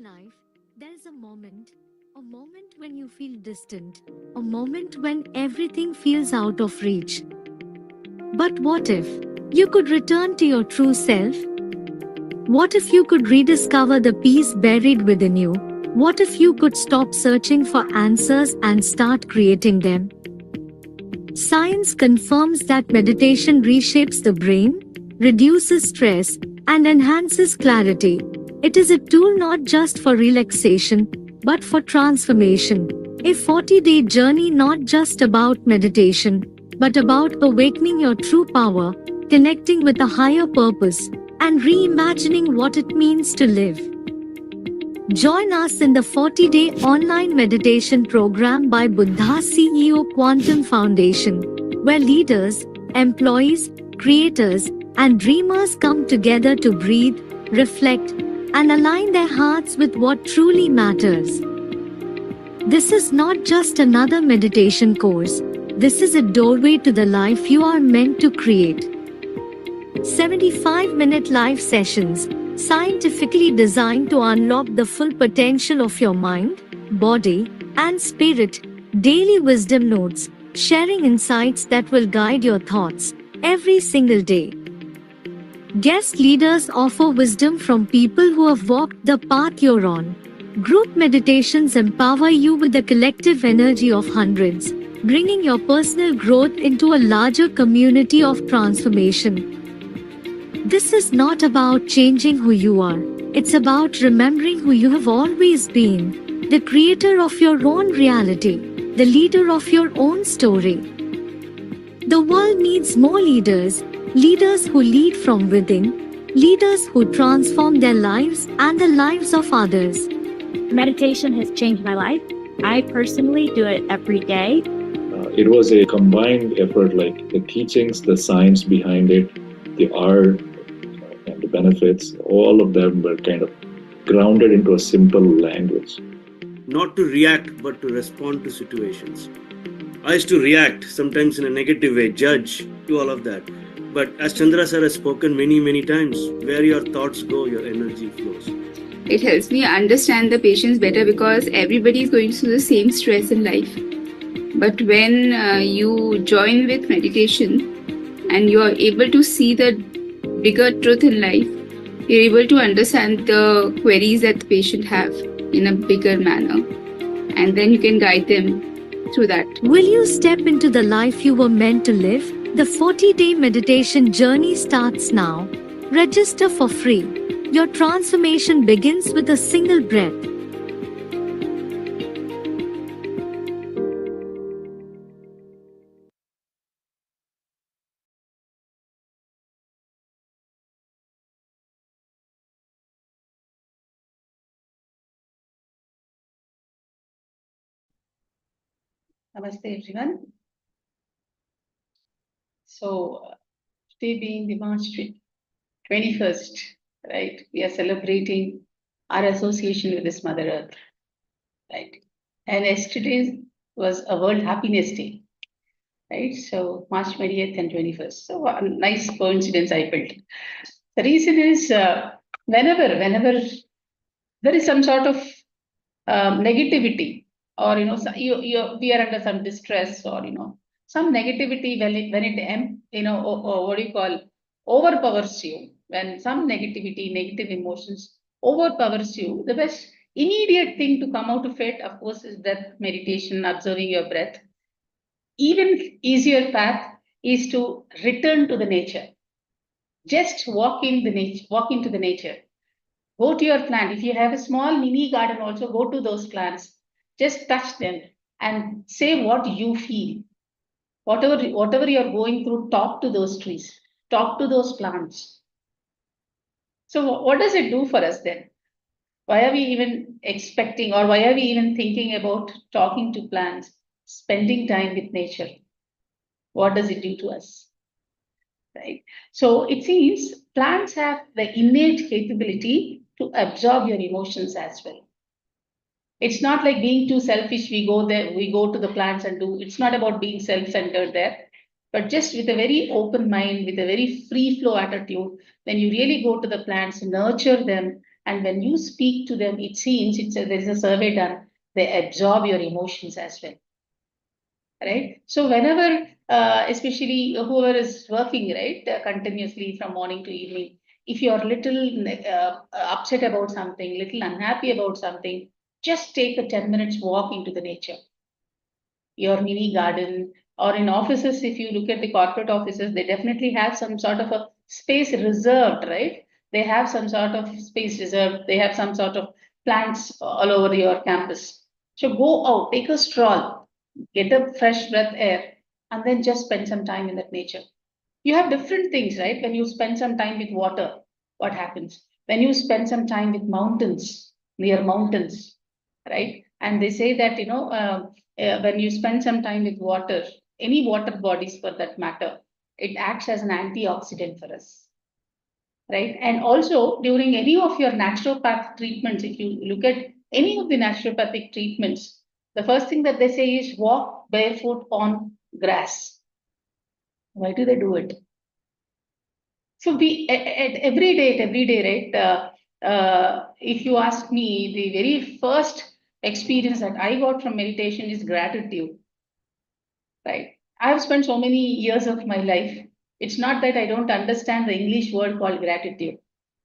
Life, there is a moment when you feel distant, a moment when everything feels out of reach. But what if you could return to your true self? What if you could rediscover the peace buried within you? What if you could stop searching for answers and start creating them? Science confirms that meditation reshapes the brain, reduces stress, and enhances clarity. It is a tool not just for relaxation, but for transformation. A 40-day journey not just about meditation, but about awakening your true power, connecting with a higher purpose, and reimagining what it means to live. Join us in the 40-day online meditation program by Buddha CEO Quantum Foundation, where leaders, employees, creators, and dreamers come together to breathe, reflect, and align their hearts with what truly matters. This is not just another meditation course. This is a doorway to the life you are meant to create. 75-minute live sessions, scientifically designed to unlock the full potential of your mind, body, and spirit. Daily wisdom notes, sharing insights that will guide your thoughts every single day. Guest leaders offer wisdom from people who have walked the path you're on. Group meditations empower you with the collective energy of hundreds, bringing your personal growth into a larger community of transformation. This is not about changing who you are. It's about remembering who you have always been, the creator of your own reality, the leader of your own story. The world needs more leaders who lead from within, leaders who transform their lives and the lives of others. Meditation has changed my life. I personally do it every day. It was a combined effort, like the teachings, the science behind it, the art, and the benefits. All of them were kind of grounded into a simple language. Not to react, but to respond to situations. I used to react, sometimes in a negative way, judge, do all of that. But as Chandra sir has spoken many, many times, where your thoughts go, your energy flows. It helps me understand the patients better because everybody is going through the same stress in life. But when you join with meditation and you are able to see the bigger truth in life, you're able to understand the queries that the patient have in a bigger manner, and then you can guide them through that. Will you step into the life you were meant to live? The 40-day meditation journey starts now. Register for free. Your transformation begins with a single breath. Namaste, everyone. So, today being the March 21st, right, we are celebrating our association with this Mother Earth, right? And yesterday was a World Happiness Day, right? So, March 20th and 21st. So, a nice coincidence I felt. The reason is whenever there is some sort of negativity, or we are under some distress, or some negativity, what do you call, overpowers you. When some negativity, negative emotions overpowers you, the best immediate thing to come out of it, of course, is breath meditation, observing your breath. Even easier path is to return to the nature. Just walk into the nature. Go to your plant. If you have a small mini garden, also go to those plants. Just touch them and say what you feel. Whatever you're going through, talk to those trees, talk to those plants. So what does it do for us then? Why are we even expecting, or why are we even thinking about talking to plants, spending time with nature? What does it do to us? Right. So it seems plants have the innate capability to absorb your emotions as well. It's not like being too selfish. We go there, we go to the plants and do. It's not about being self-centered there, but just with a very open mind, with a very free flow attitude. When you really go to the plants, nurture them, and when you speak to them, it seems there is a survey done. They absorb your emotions as well, right? So whenever, especially whoever is working, right, continuously from morning to evening, if you are little upset about something, little unhappy about something, just take a 10 minutes walk into the nature, your mini garden. Or in offices, if you look at the corporate offices, they definitely have some sort of a space reserved, right? They have some sort of space reserved, they have some sort of plants all over your campus. So go out, take a stroll, get a fresh breath air, and then just spend some time in that nature. You have different things, right? When you spend some time with water, what happens? When you spend some time with mountains, near mountains, right? And they say that, when you spend some time with water, any water bodies for that matter, it acts as an antioxidant for us, right? And also during any of your naturopathic treatments, if you look at any of the naturopathic treatments, the first thing that they say is walk barefoot on grass. Why do they do it? So we every day, right? If you ask me, the very first experience that I got from meditation is gratitude, right? I've spent so many years of my life. It's not that I don't understand the English word called gratitude,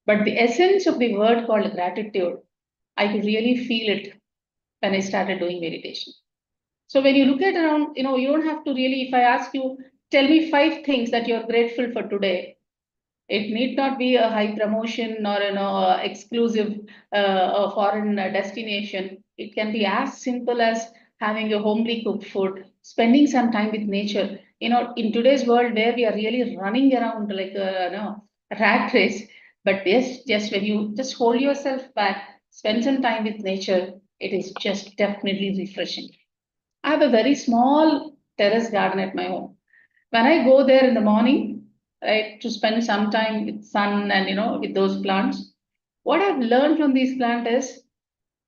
but the essence of the word called gratitude, I could really feel it when I started doing meditation. So when you look at around, you don't have to really, if I ask you, tell me 5 things that you're grateful for today, it need not be a high promotion or exclusive foreign destination. It can be as simple as having a homely cooked food, spending some time with nature. In today's world where we are really running around like a rat race, but this just when you just hold yourself back, spend some time with nature, it is just definitely refreshing. I have a very small terrace garden at my home. When I go there in the morning, right, to spend some time with sun and with those plants, what I've learned from these plants is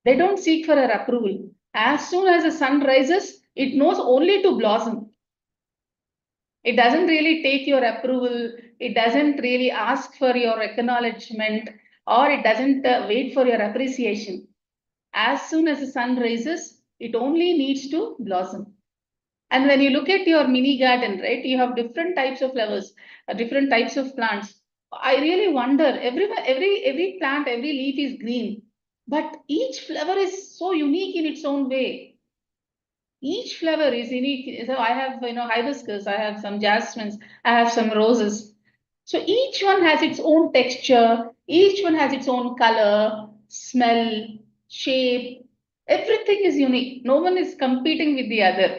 they don't seek for our approval. As soon as the sun rises, it knows only to blossom. It doesn't really take your approval. It doesn't really ask for your acknowledgement, or it doesn't wait for your appreciation. As soon as the sun rises, it only needs to blossom. And when you look at your mini garden, right, you have different types of flowers, different types of plants. I really wonder, every plant, every leaf is green, but each flower is so unique in its own way. Each flower is unique. So I have, hibiscus, I have some jasmines, I have some roses. So each one has its own texture, each one has its own color, smell, shape. Everything is unique. No one is competing with the other.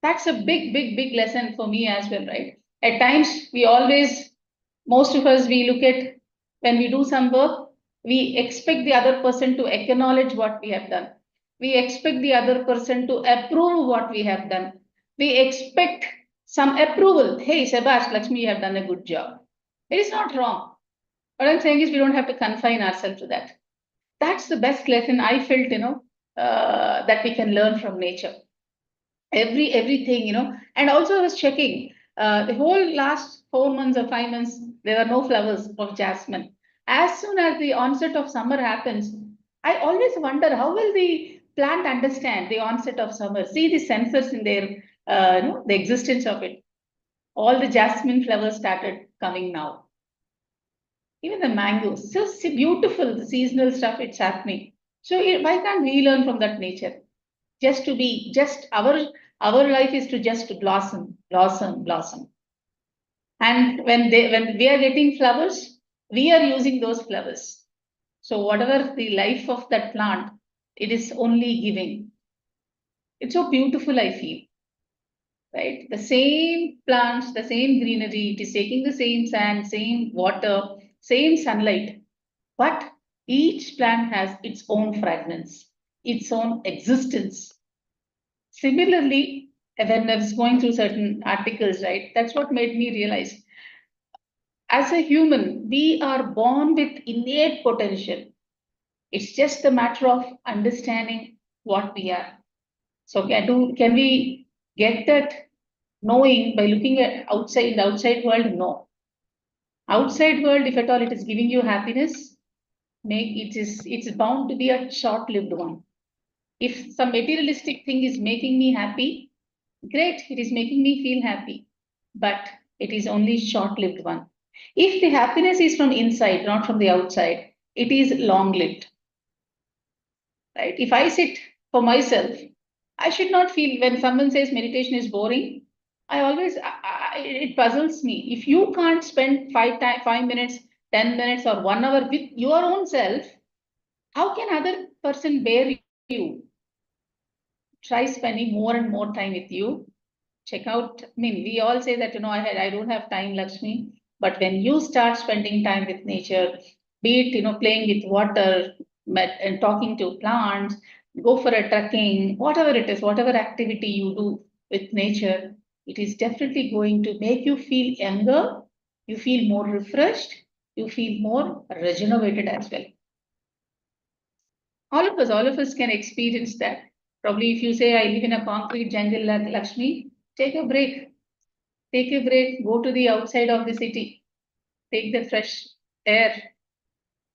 That's a big lesson for me as well, right? At times, most of us, we look at when we do some work, we expect the other person to acknowledge what we have done. We expect the other person to approve what we have done. We expect some approval. Hey, Sebastian, Lakshmi, you have done a good job. It is not wrong. What I'm saying is we don't have to confine ourselves to that. That's the best lesson I felt, that we can learn from nature. Everything. And also I was checking the whole last 4 months or 5 months, there are no flowers of jasmine. As soon as the onset of summer happens, I always wonder how will the plant understand the onset of summer, see the sensors in their the existence of it. All the jasmine flowers started coming now. Even the mangoes, so beautiful, the seasonal stuff, it's happening. So why can't we learn from that nature? Just our life is to just blossom, blossom, blossom. And when we are getting flowers, we are using those flowers. So whatever the life of that plant, it is only giving. It's so beautiful, I feel. Right? The same plants, the same greenery, it is taking the same sand, same water, same sunlight. But each plant has its own fragrance, its own existence. Similarly, when I was going through certain articles, right, that's what made me realize as a human, we are born with innate potential. It's just a matter of understanding what we are. So can we get that knowing by looking at the outside world? No. Outside world, if at all it is giving you happiness, it's bound to be a short-lived one. If some materialistic thing is making me happy, great, it is making me feel happy, but it is only short-lived one. If the happiness is from inside, not from the outside, it is long-lived. Right? If I sit for myself, I should not feel when someone says meditation is boring. It puzzles me. If you can't spend 5 minutes, 10 minutes, or 1 hour with your own self, how can other person bear you? Try spending more and more time with you. Check out, we all say that, I don't have time, Lakshmi. But when you start spending time with nature, be it, playing with water and talking to plants, go for a trekking, whatever it is, whatever activity you do with nature, it is definitely going to make you feel younger, you feel more refreshed, you feel more regenerated as well. All of us can experience that. Probably if you say, I live in a concrete jungle like Lakshmi, take a break. Take a break, go to the outside of the city, take the fresh air.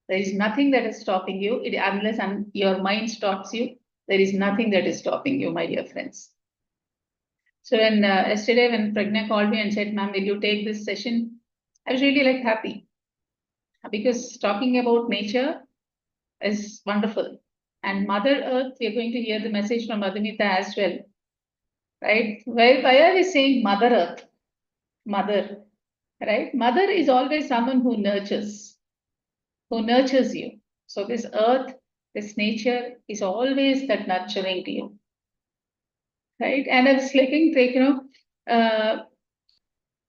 There is nothing that is stopping you, unless your mind stops you. There is nothing that is stopping you, my dear friends. So yesterday when Pragna called me and said, ma'am, will you take this session? I was really happy because talking about nature is wonderful. And Mother Earth, we are going to hear the message from Madhumita as well. Right? Why are we saying Mother Earth? Mother. Right? Mother is always someone who nurtures you. So this earth, this nature is always that nurturing to you. Right? And I was looking,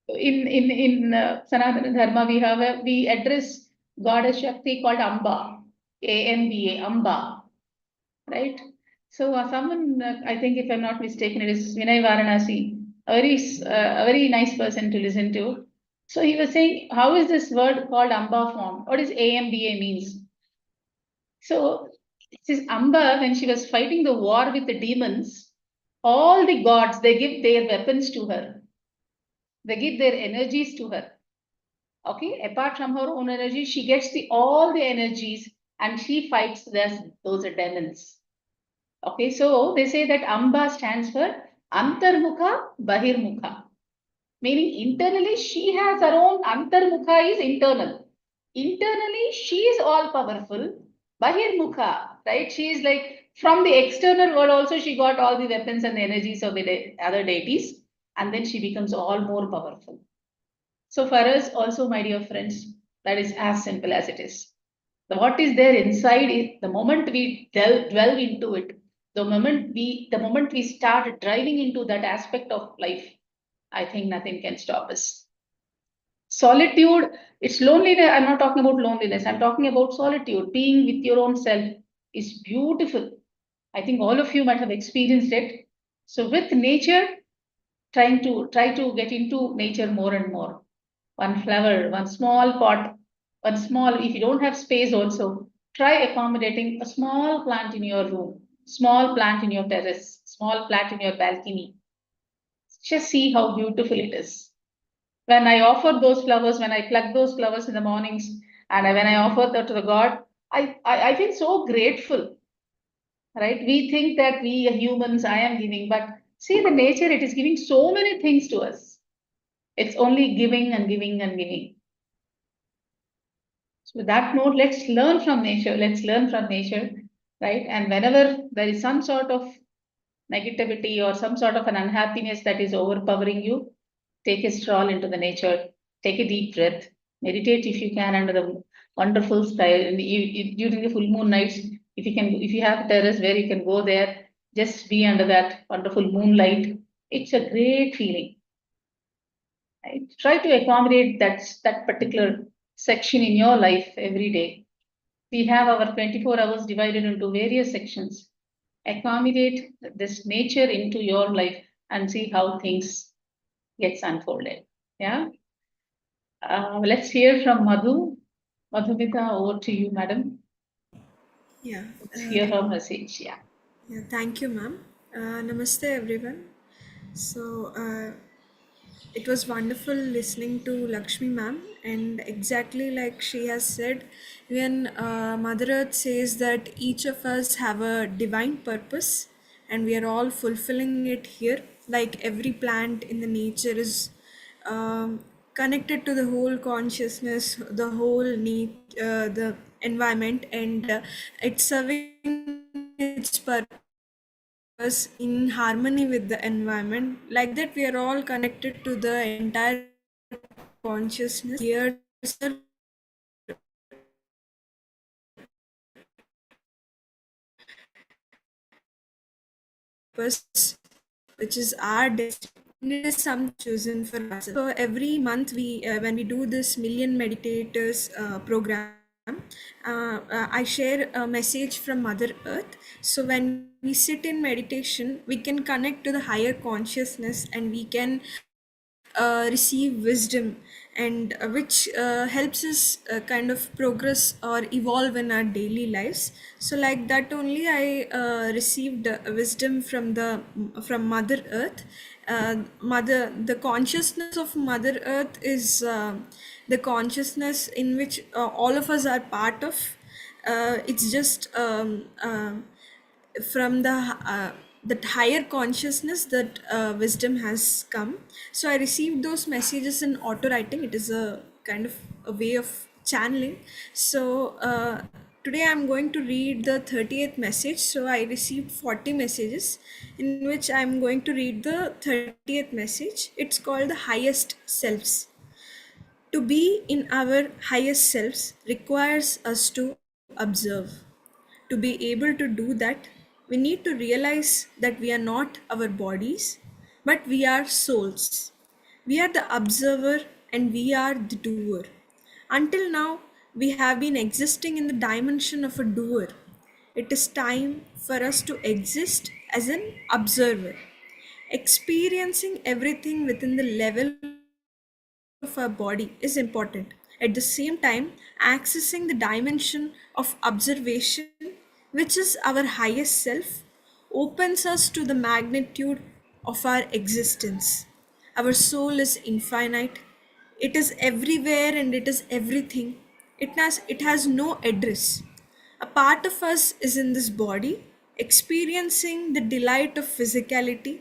in Sanatana Dharma, we address Goddess Shakti called Amba, Amba, right? So someone, I think if I'm not mistaken, it is Vinay Varanasi, a very nice person to listen to. So he was saying, how is this word called Amba formed? What is AMBA means? So this Amba, when she was fighting the war with the demons, all the gods, they give their weapons to her. They give their energies to her. Okay, apart from her own energy, she gets all the energies and she fights those demons. Okay, so they say that Amba stands for Antarmukha Bahirmukha, meaning internally she has her own. Antarmukha is internal. Internally, she is all powerful. Bahirmukha, right? She is like from the external world also, she got all the weapons and the energies of the other deities, and then she becomes all more powerful. So for us also, my dear friends, that is as simple as it is. What is there inside is the moment we dwell into it, the moment we start driving into that aspect of life, I think nothing can stop us. Solitude, it's loneliness. I'm not talking about loneliness. I'm talking about solitude. Being with your own self is beautiful. I think all of you might have experienced it. So with nature, try to get into nature more and more. One flower, one small pot, one small, if you don't have space also, try accommodating a small plant in your room, small plant in your terrace, small plant in your balcony. Just see how beautiful it is. When I offer those flowers, when I pluck those flowers in the mornings, and when I offer that to the God, I feel so grateful, right? We think that we humans, I am giving, but see the nature, it is giving so many things to us. It's only giving and giving and giving. So with that note, let's learn from nature. Let's learn from nature, right? And whenever there is some sort of negativity or some sort of an unhappiness that is overpowering you, take a stroll into the nature, take a deep breath, meditate if you can under the wonderful sky. And during the full moon nights, if you can, if you have a terrace where you can go there, just be under that wonderful moonlight. It's a great feeling. Right? Try to accommodate that particular section in your life every day. We have our 24 hours divided into various sections. Accommodate this nature into your life and see how things gets unfolded. Yeah. Let's hear from Madhu. Madhumita, over to you, madam. Yeah, Let's hear her message. Yeah. yeah. Thank you, ma'am. Namaste, everyone. So it was wonderful listening to Lakshmi, ma'am, and exactly like she has said, when Mother Earth says that each of us have a divine purpose, and we are all fulfilling it here. Like every plant in the nature is connected to the whole consciousness, the whole the environment, and it's serving its purpose in harmony with the environment. Like that, we are all connected to the entire consciousness. Purpose, which is our destiny. And it is something chosen for ourselves. So every month, when we do this Million Meditators program, I share a message from Mother Earth. So when we sit in meditation, we can connect to the higher consciousness, and we can receive wisdom, and which helps us kind of progress or evolve in our daily lives. So like that only I received wisdom from Mother Earth. The consciousness of Mother Earth is the consciousness in which all of us are part of. It's just from that higher consciousness that wisdom has come. So I received those messages in auto writing. It is a kind of a way of channeling. So today I'm going to read the 30th message. So I received 40 messages, in which I'm going to read the 30th message. It's called the highest selves. To be in our highest selves requires us to observe. To be able to do that, we need to realize that we are not our bodies, but we are souls. We are the observer and we are the doer. Until now, we have been existing in the dimension of a doer. It is time for us to exist as an observer, experiencing everything within the level of our body is important. At the same time, accessing the dimension of observation, which is our highest self, opens us to the magnitude of our existence. Our soul is infinite. It is everywhere and it is everything. It has no address. A part of us is in this body, experiencing the delight of physicality.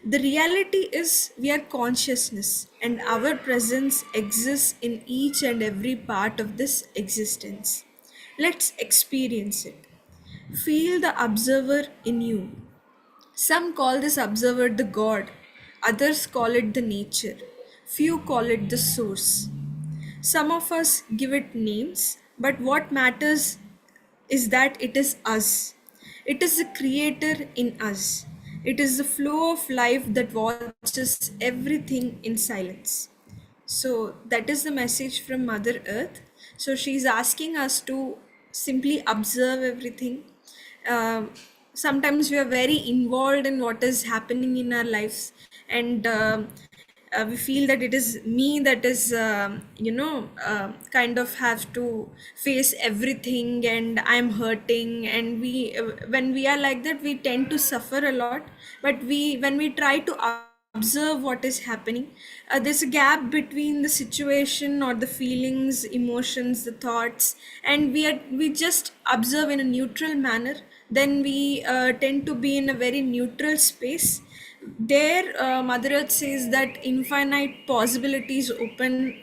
The reality is we are consciousness and our presence exists in each and every part of this existence. Let's experience it. Feel the observer in you. Some call this observer the God, others call it the nature, few call it the source. Some of us give it names, but what matters is that it is us. It is the creator in us. It is the flow of life that watches everything in silence. So that is the message from Mother Earth. So she's asking us to simply observe everything. Um Sometimes we are very involved in what is happening in our lives, and we feel that it is me that is, kind of have to face everything, and I'm hurting. And when we are like that, we tend to suffer a lot. But when we try to observe what is happening, there's a gap between the situation or the feelings, emotions, the thoughts, and we just observe in a neutral manner. Then we tend to be in a very neutral space. There, Mother Earth says that infinite possibilities opens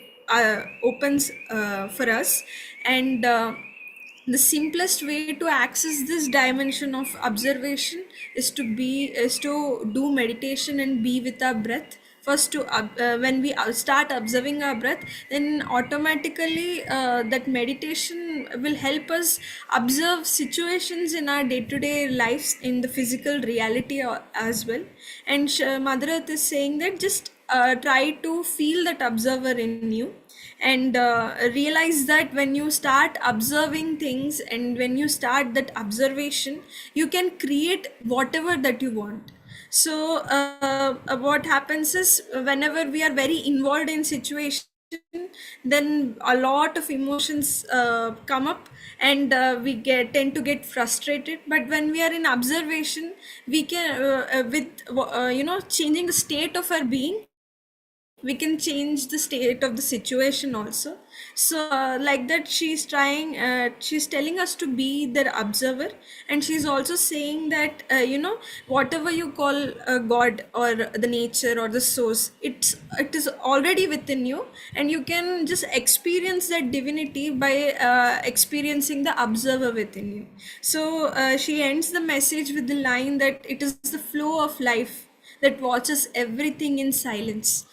for us, and the simplest way to access this dimension of observation is to do meditation and be with our breath. First, when we start observing our breath, then automatically that meditation will help us observe situations in our day-to-day lives in the physical reality as well. And Mother Earth is saying that just try to feel that observer in you, and realize that when you start observing things and when you start that observation, you can create whatever that you want. So what happens is, whenever we are very involved in situation, then a lot of emotions come up, and we tend to get frustrated. But when we are in observation, we can, with changing the state of our being, we can change the state of the situation also. So like that, she's telling us to be the observer. And she's also saying that, whatever you call God or the nature or the source, it is already within you, and you can just experience that divinity by experiencing the observer within you. So she ends the message with the line that it is the flow of life that watches everything in silence.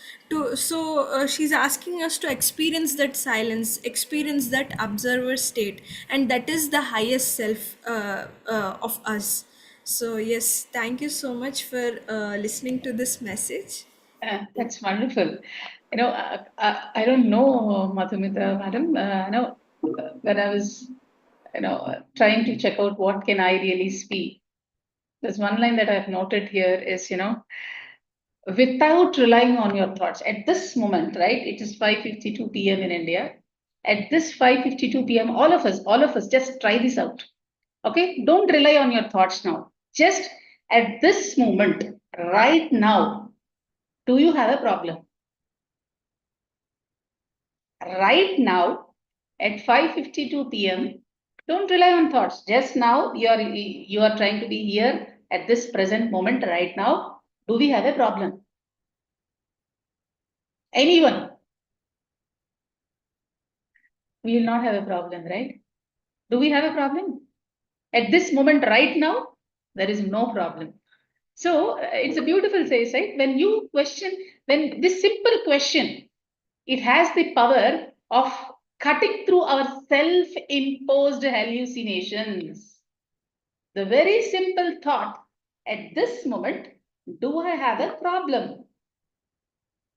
She's asking us to experience that silence, experience that observer state, and that is the highest self of us. So yes, thank you so much for listening to this message. That's wonderful. I don't know, Madhumita, madam. When I was, trying to check out what can I really speak, there's one line that I've noted here is, without relying on your thoughts at this moment, right? It is 5:52 p.m. in India. At this 5:52 p.m., all of us, just try this out. Okay, don't rely on your thoughts now. Just at this moment, right now, do you have a problem? Right now, at 5:52 p.m., don't rely on thoughts. Just now, you are trying to be here at this present moment, right now. Do we have a problem? Anyone? We will not have a problem, right? Do we have a problem? At this moment, right now, there is no problem. So it's a beautiful say, right? When you question, when this simple question, it has the power of cutting through our self-imposed hallucinations. The very simple thought, at this moment, do I have a problem?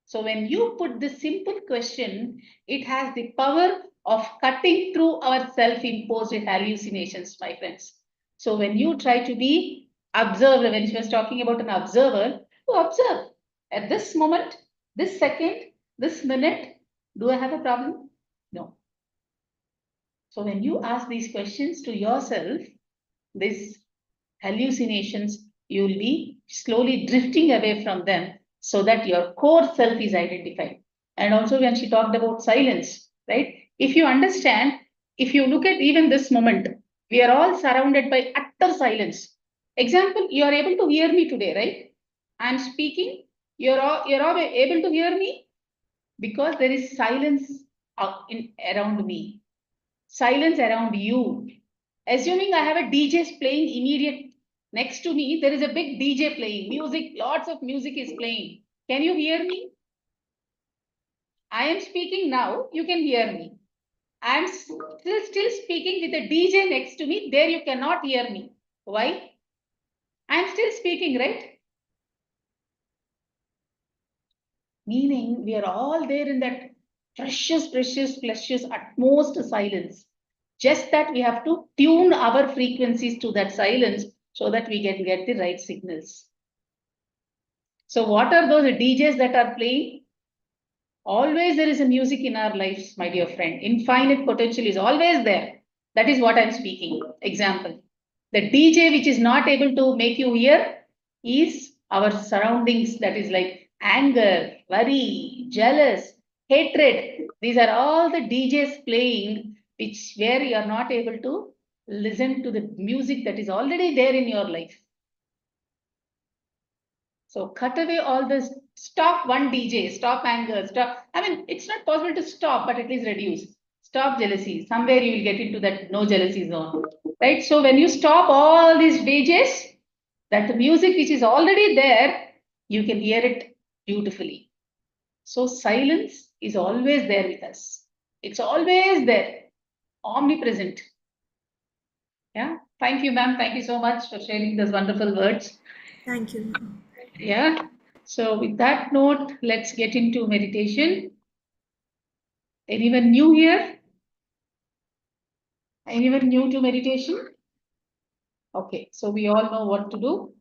So when you put this simple question, it has the power of cutting through our self-imposed hallucinations, my friends. So when you try to be observer, when she was talking about an observer, you observe at this moment, this second, this minute, do I have a problem? No. So when you ask these questions to yourself, these hallucinations, you will be slowly drifting away from them so that your core self is identified. And also when she talked about silence, right? If you understand, if you look at even this moment, we are all surrounded by utter silence. Example, you are able to hear me today, right? I'm speaking, you're all able to hear me because there is silence around me, silence around you. Assuming I have a DJ playing immediate next to me, there is a big DJ playing music, lots of music is playing. Can you hear me? I am speaking now, you can hear me. I am still speaking with a DJ next to me, there you cannot hear me. Why? I am still speaking, right? Meaning we are all there in that precious, precious, precious utmost silence. Just that we have to tune our frequencies to that silence so that we can get the right signals. So what are those DJs that are playing? Always there is a music in our lives, my dear friend. Infinite potential is always there. That is what I'm speaking. Example. The DJ which is not able to make you hear is our surroundings, that is like anger, worry, jealous, hatred. These are all the DJs playing which where you are not able to listen to the music that is already there in your life. So cut away all this, stop one DJ, stop anger, stop. I mean, it's not possible to stop, but at least reduce. Stop jealousy. Somewhere you will get into that no jealousy zone, right? So when you stop all these DJs, that music which is already there, you can hear it beautifully. So silence is always there with us. It's always there, omnipresent. Yeah. Thank you, ma'am. Thank you so much for sharing those wonderful words. Thank you, ma'am. Yeah. So with that note, let's get into meditation. Anyone new here? Anyone new to meditation? Okay, so we all know what to do.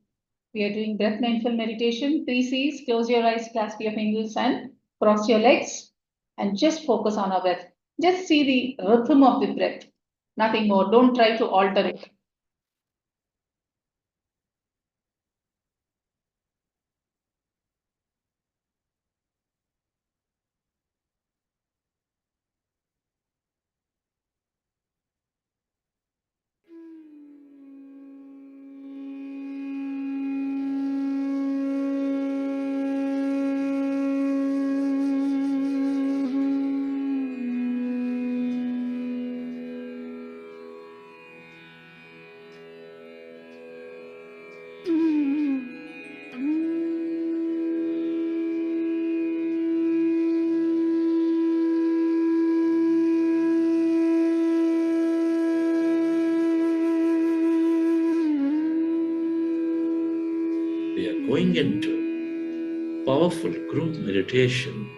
We are doing breath mindful meditation. 3 C's, close your eyes, clasp your fingers and cross your legs and just focus on our breath. Just see the rhythm of the breath. Nothing more. Don't try to alter it. We are going into powerful group meditation.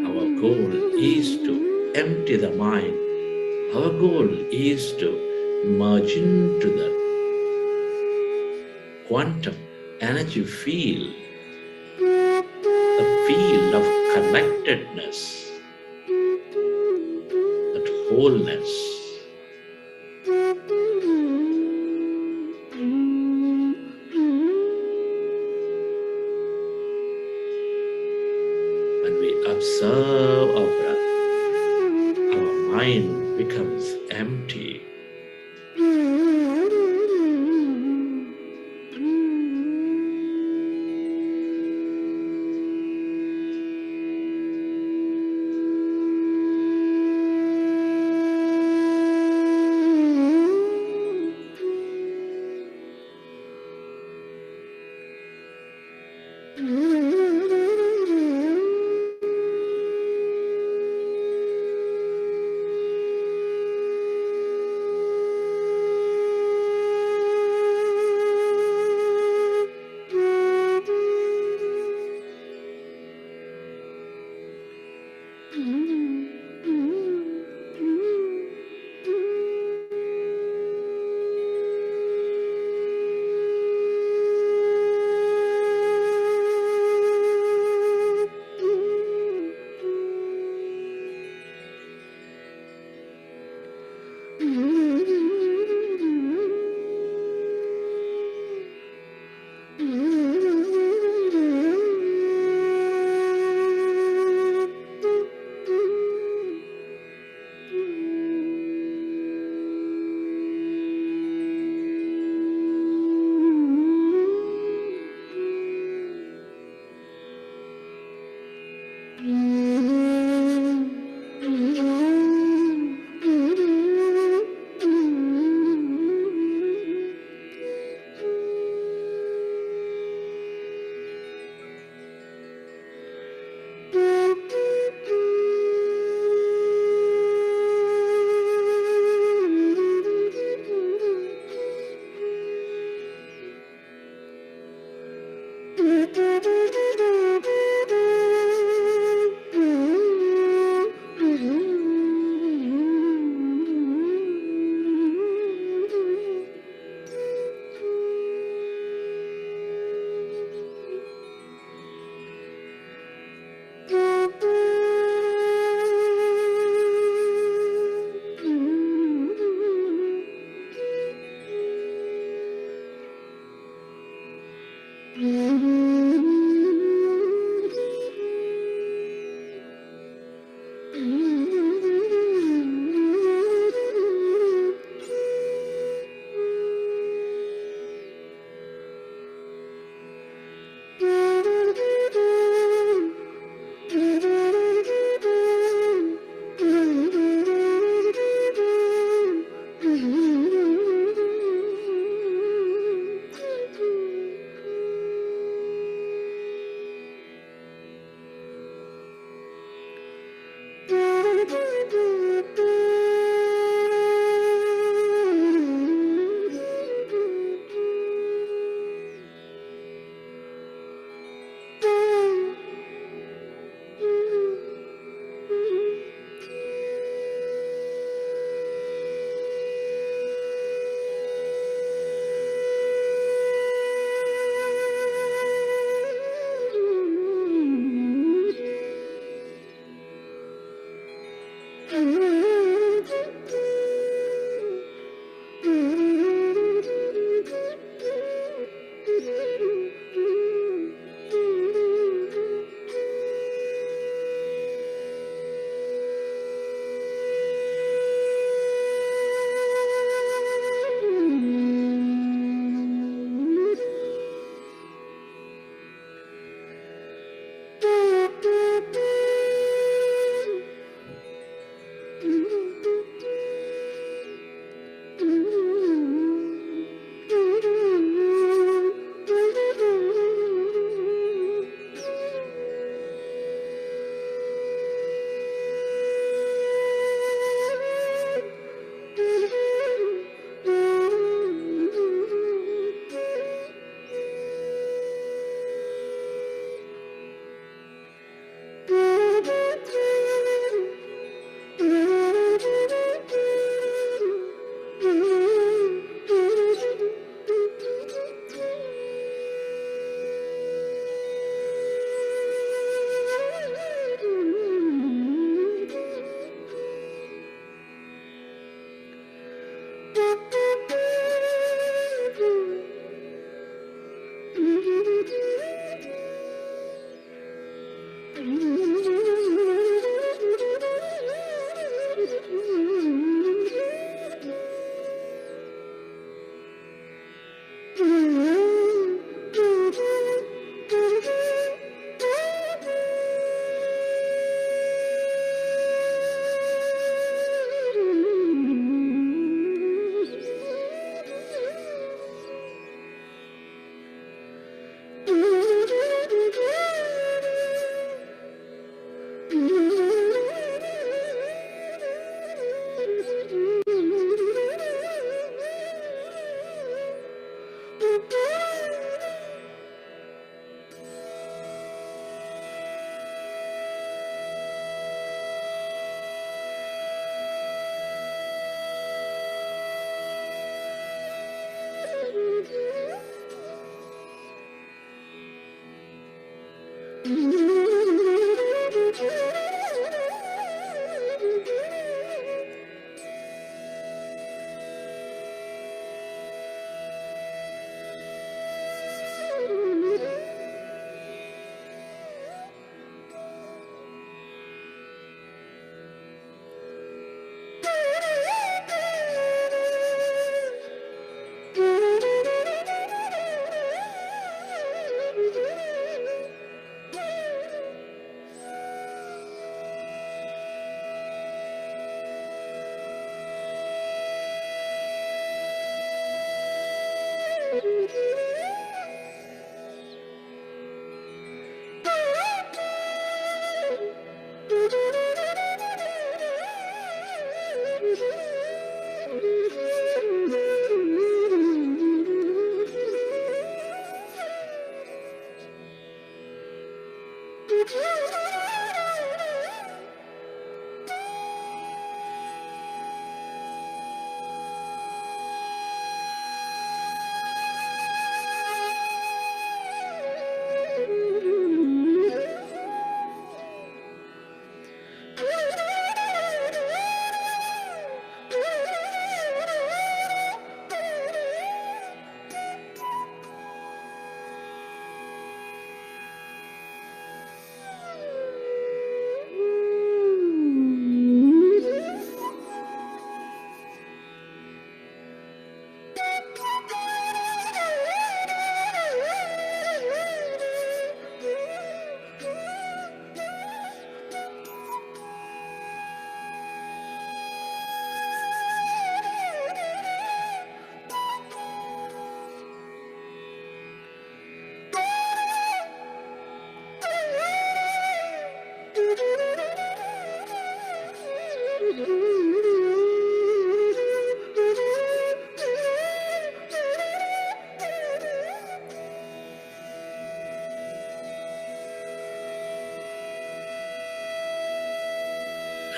Our goal is to empty the mind. Our goal is to merge into the quantum energy field, the field of connectedness, that wholeness. When we observe our breath, our mind becomes empty.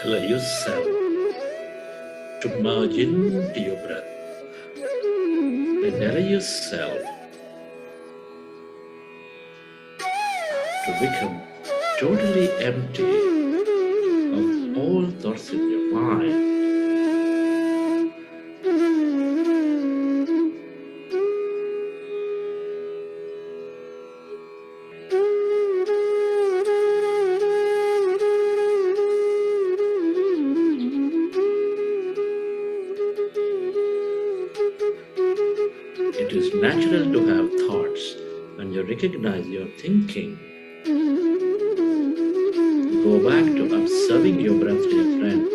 Allow yourself to merge into your breath and allow yourself to become totally empty of all thoughts in your mind. It is natural to have thoughts. When you recognize your thinking, go back to observing your breath, dear friends.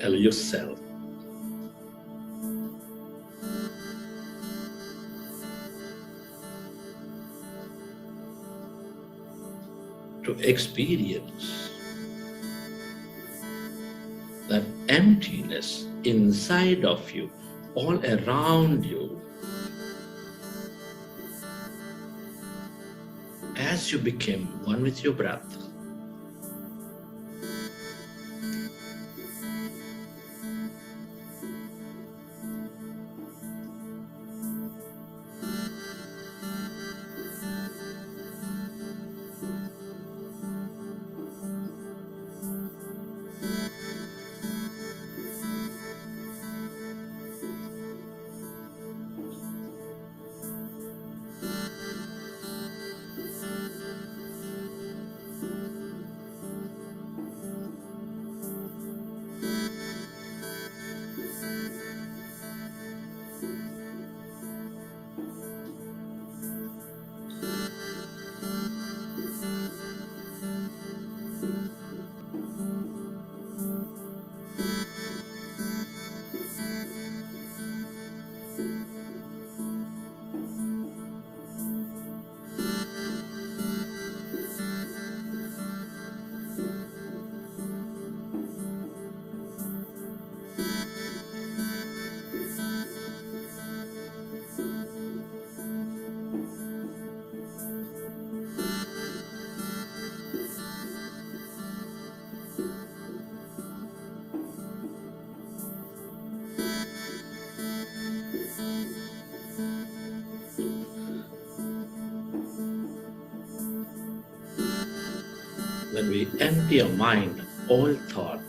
Allow yourself to experience that emptiness inside of you, all around you, as you became one with your breath. When we empty our mind, all thought,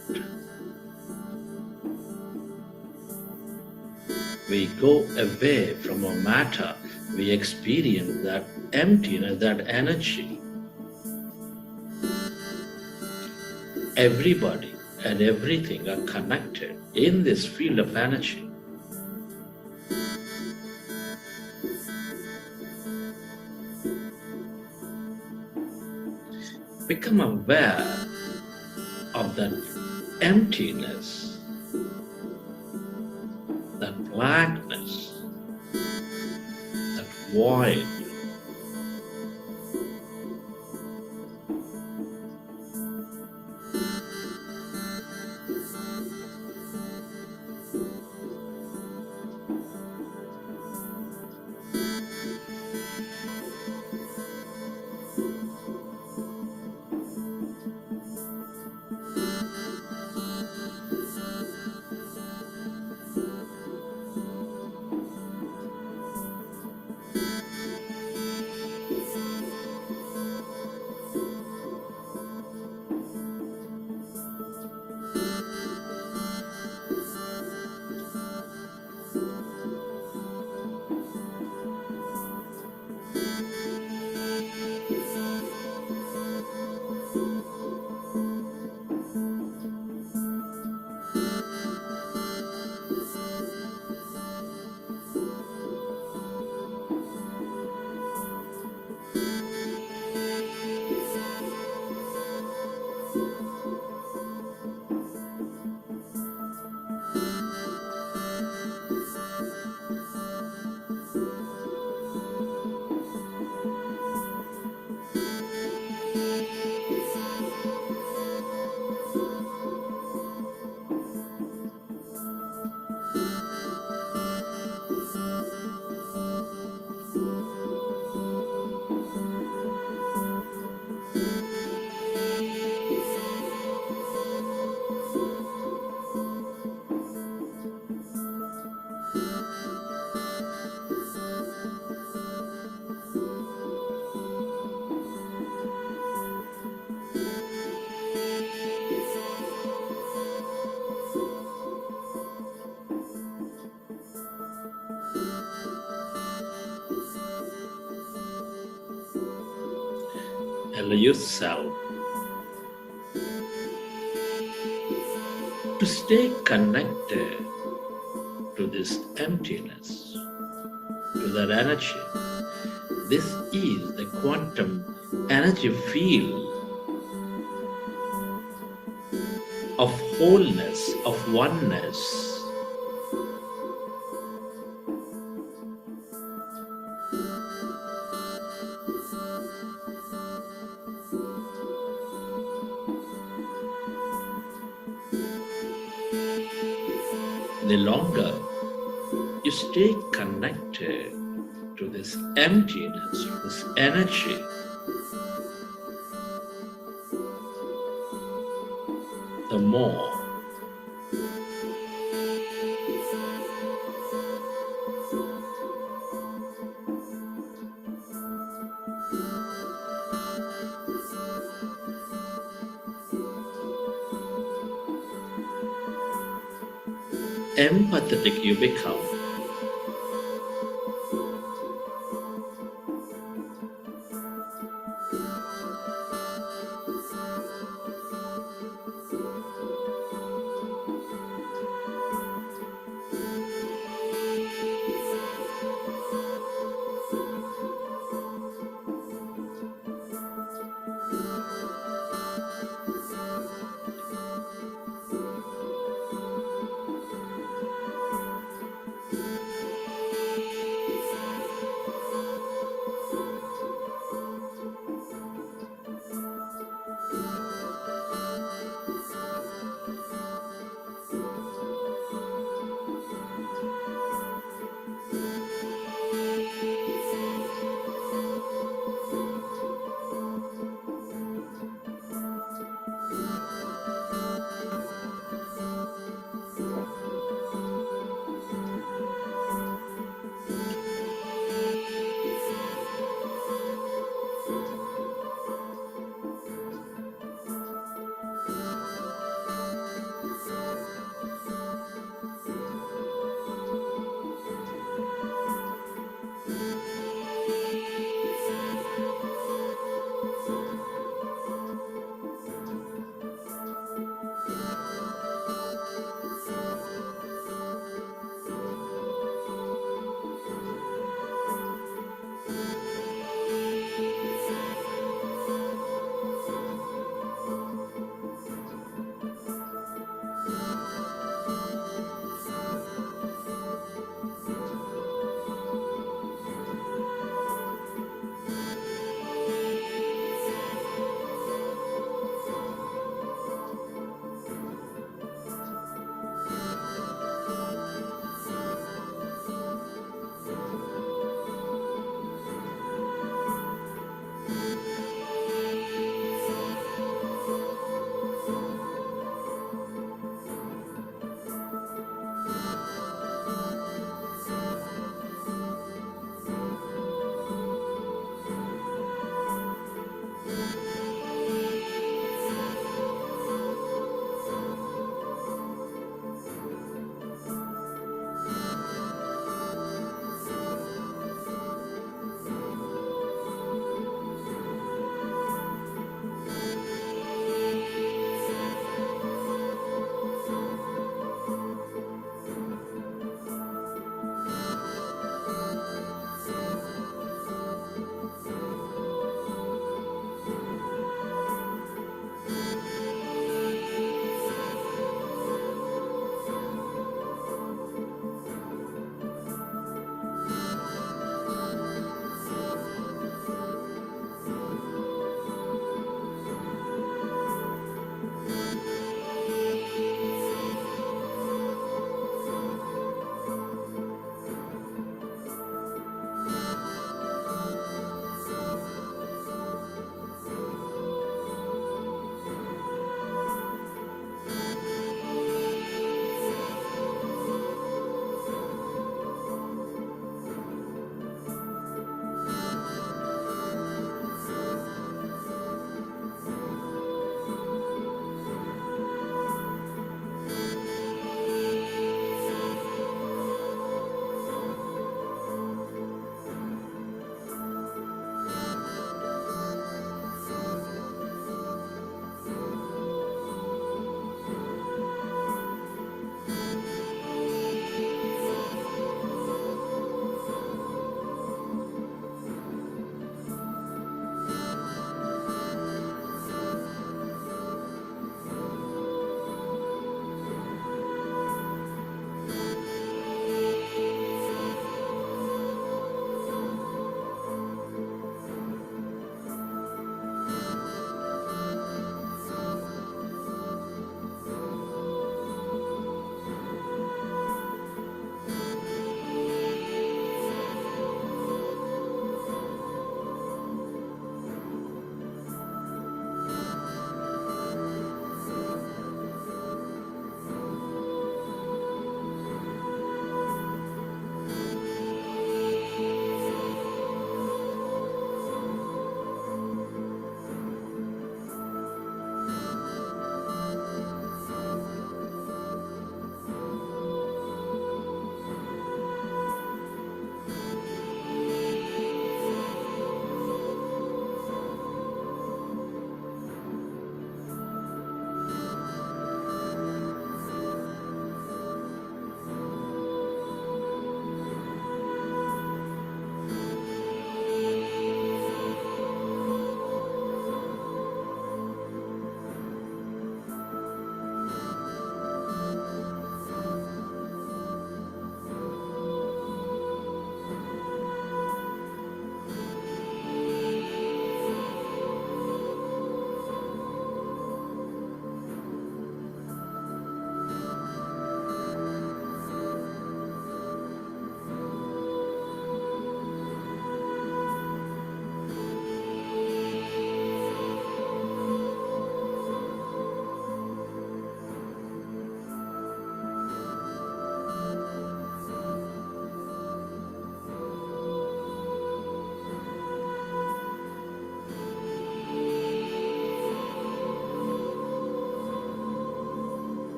we go away from our matter, we experience that emptiness, that energy. everybody and everything are connected in this field of energy. Become aware of that emptiness, that blackness, that void. Allow yourself to stay connected to this emptiness, to that energy. This is the quantum energy field of wholeness, of oneness. The longer you stay connected to this emptiness, to this energy, the more empathetic you become.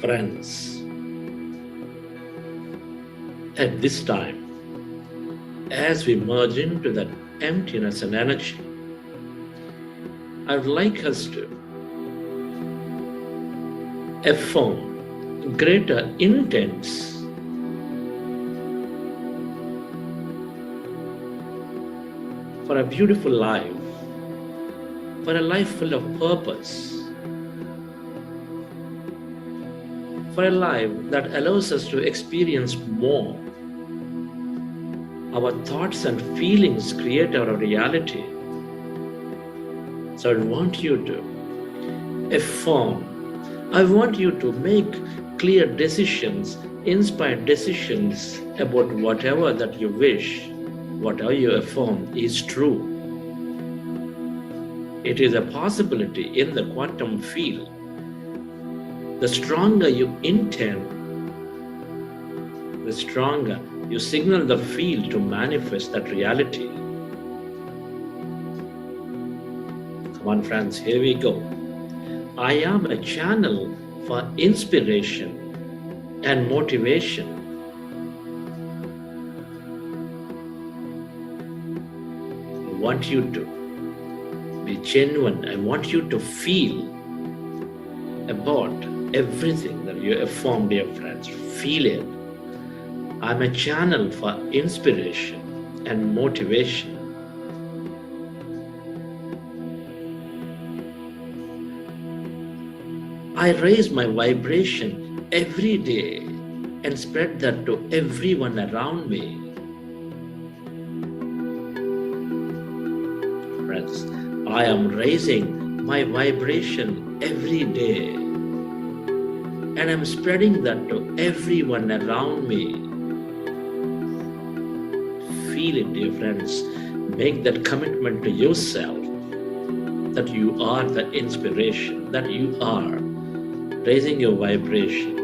Friends, at this time, as we merge into that emptiness and energy, I would like us to affirm greater intents for a beautiful life, for a life full of purpose, for a life that allows us to experience more. Our thoughts and feelings create our reality. So I want you to affirm. I want you to make clear decisions, inspired decisions about whatever that you wish, whatever you affirm is true. It is a possibility in the quantum field. The stronger you intend, the stronger you signal the field to manifest that reality. Come on, friends, here we go. I am a channel for inspiration and motivation. I want you to be genuine. I want you to feel about everything that you affirm, dear friends. Feel it. I'm a channel for inspiration and motivation. I raise my vibration every day and spread that to everyone around me. Friends, I am raising my vibration every day and I'm spreading that to everyone around me. Feel it, dear friends. Make that commitment to yourself that you are the inspiration, that you are raising your vibration,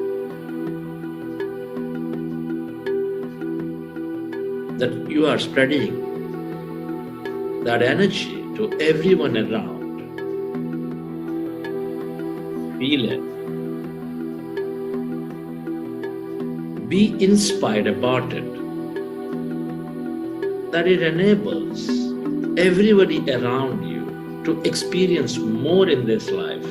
that you are spreading that energy to everyone around. Feel it. Be inspired about it, that it enables everybody around you to experience more in this life.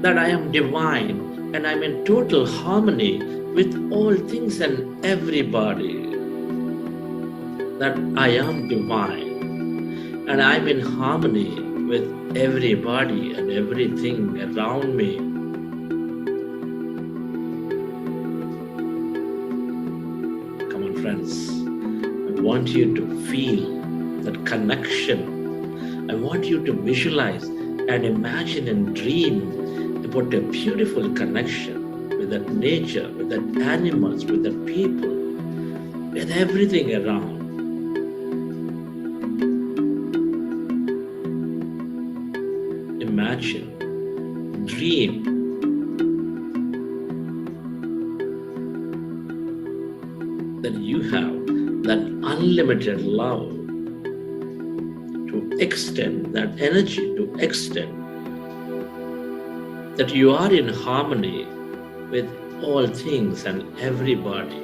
That I am divine and I'm in total harmony with all things and everybody. That I am divine and I'm in harmony with everybody and everything around me. Come on, friends. I want you to feel that connection. I want you to visualize and imagine and dream about a beautiful connection with that nature, with that animals, with that people, with everything around. Imagine, dream. That you have that unlimited love to extend, that energy to extend. That you are in harmony with all things and everybody.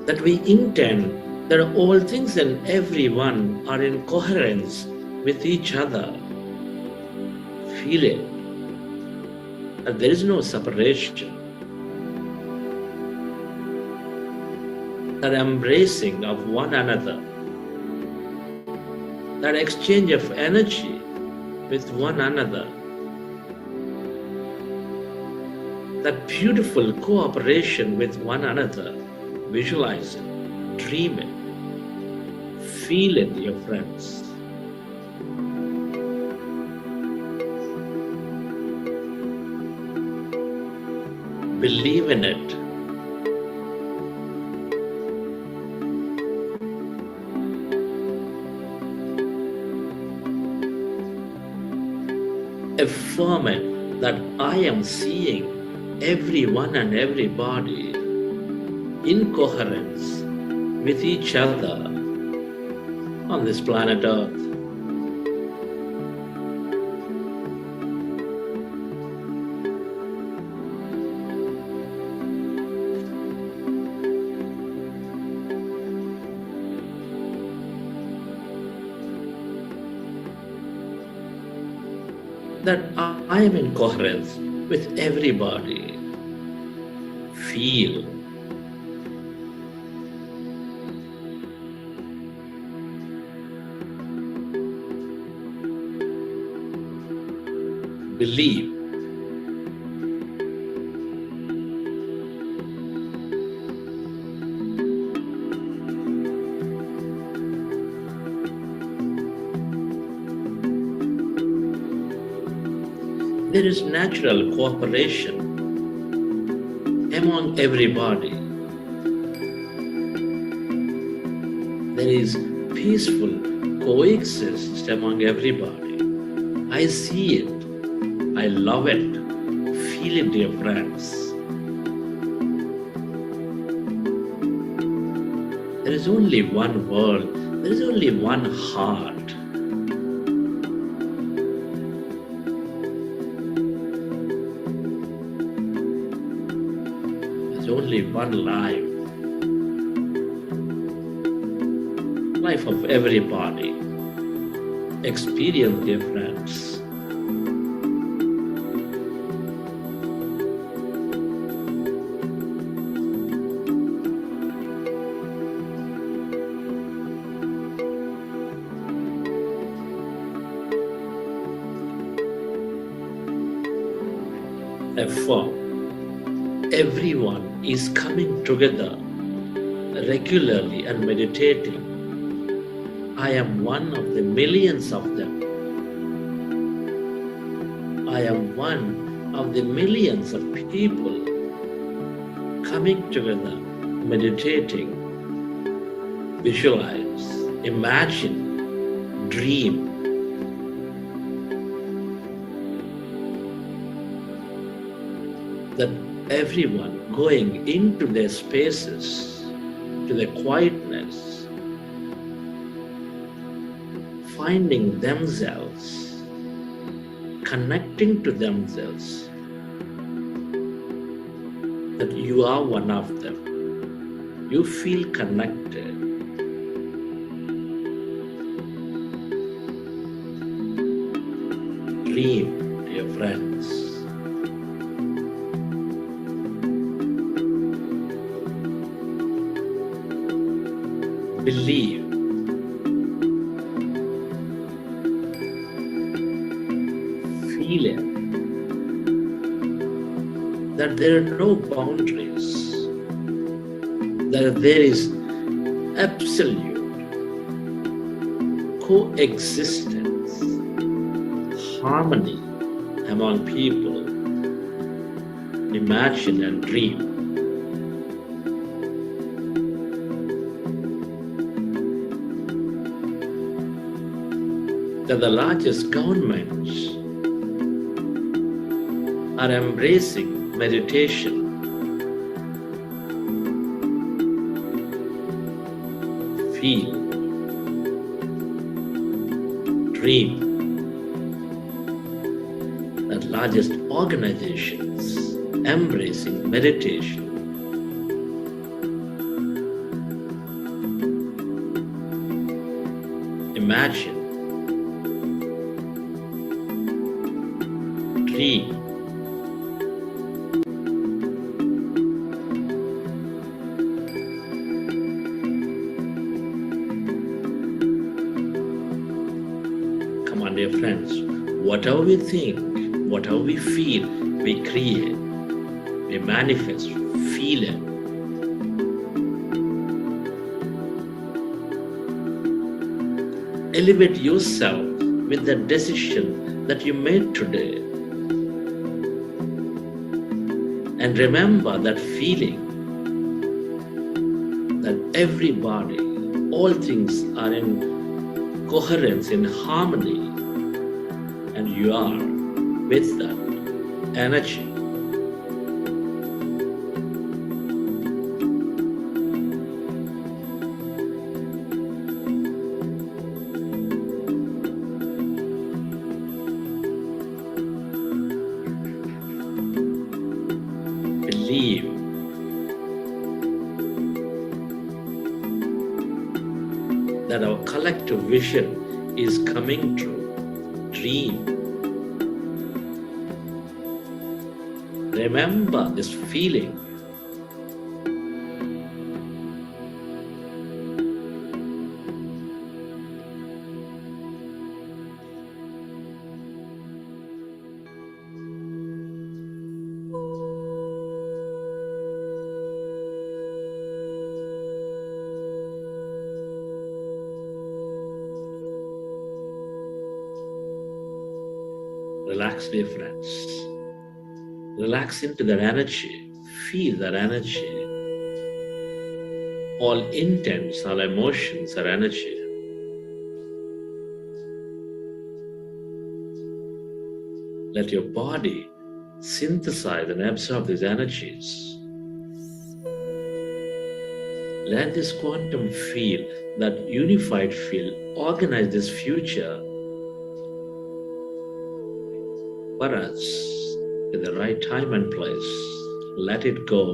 That we intend that all things and everyone are in coherence with each other. Feel it. That there is no separation. That embracing of one another. That exchange of energy with one another, that beautiful cooperation with one another, visualize it, dream it, feel it, dear friends. Believe in it. Affirm it that I am seeing everyone and everybody in coherence with each other on this planet Earth. That I am in coherence with everybody. Feel. Believe. There is natural cooperation among everybody. There is peaceful coexist among everybody. I see it. I love it. Feel it, dear friends. There is only one world. There is only one heart. Only one life. Life of everybody. Experience, dear friends. Therefore, everyone is coming together regularly and meditating. I am one of the millions of them. I am one of the millions of people coming together, meditating, visualize, imagine, dream. That everyone going into their spaces, to their quietness, finding themselves, connecting to themselves, that you are one of them. You feel connected. Dream, dear friends. Believe. Feel it. That there are no boundaries. That there is absolute coexistence, harmony among people. Imagine and dream. That the largest governments are embracing meditation. Feel, dream. That largest organizations embracing meditation. Imagine. Dream. Come on, dear friends. Whatever we think, whatever we feel, we create, we manifest, feel it. Elevate yourself with the decision that you made today. And remember that feeling that everybody, all things are in coherence, in harmony, and you are with that energy. believe that our collective vision is coming true. Dream. Remember this feeling. Relax, dear friends. Relax into that energy. Feel that energy. All intents, all emotions are energy. Let your body synthesize and absorb these energies. Let this quantum field, that unified field, organize this future for us in the right time and place. Let it go.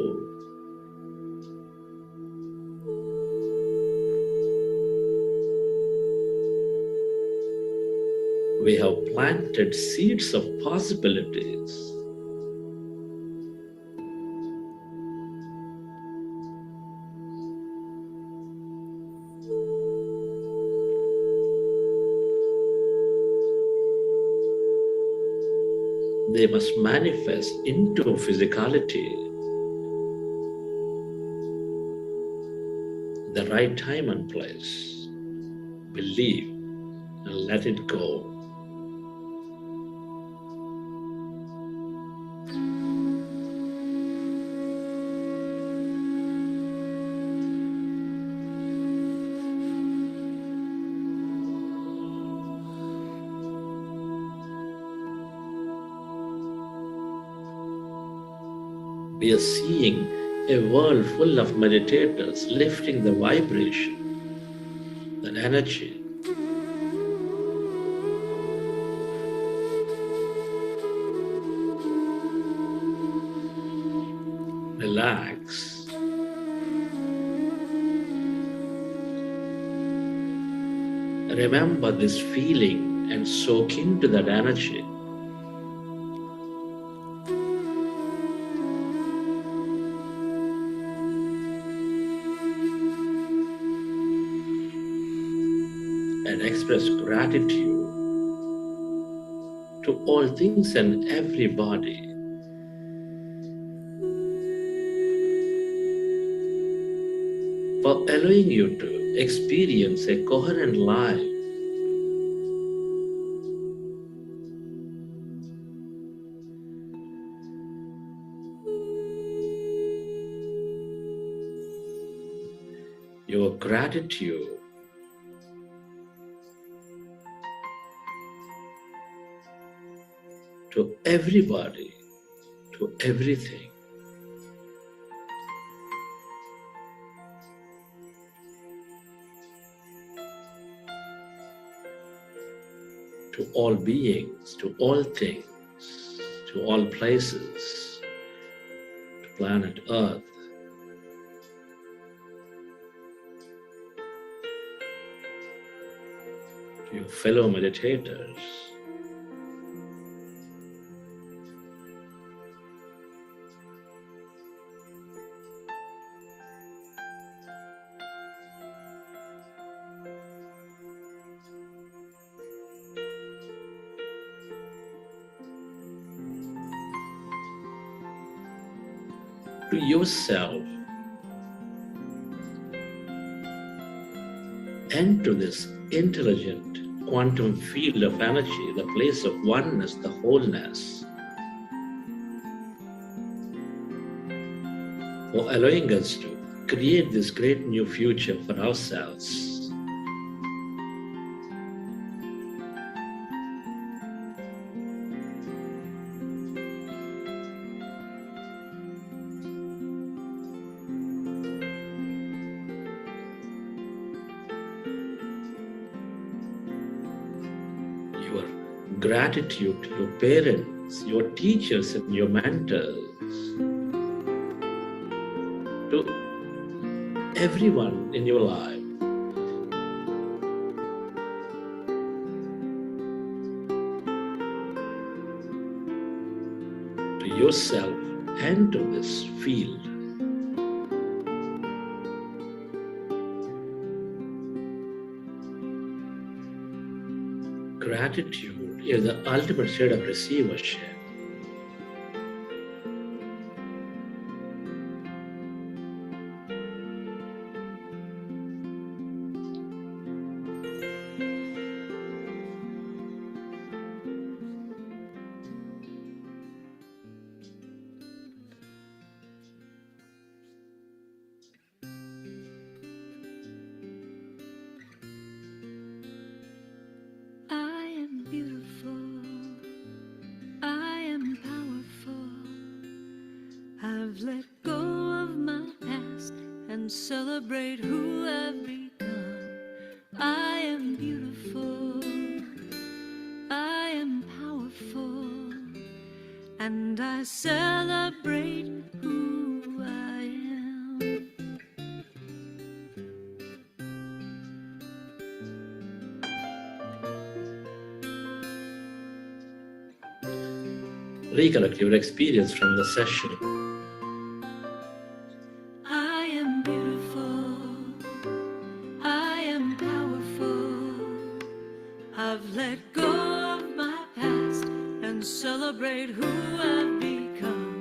We have planted seeds of possibilities. They must manifest into physicality. The right time and place. Believe and let it go. We are seeing a world full of meditators lifting the vibration, that energy. Relax. Remember this feeling and soak into that energy. And express gratitude to all things and everybody. For allowing you to experience a coherent life. Your gratitude to everybody, to everything. To all beings, to all things, to all places, to planet Earth. To your fellow meditators. To yourself and to this intelligent quantum field of energy, the place of oneness, the wholeness, for allowing us to create this great new future for ourselves. Your gratitude to your parents, your teachers, and your mentors. to everyone in your life, to yourself, and to this field. Gratitude is the ultimate state of receivership. I am beautiful. I am powerful. I've let go of my past and celebrate who I've become. I am beautiful. I am powerful. And I celebrate who I am. Recollect your experience from the session. I am beautiful. I am powerful. I've let go of my past and celebrate who I've become.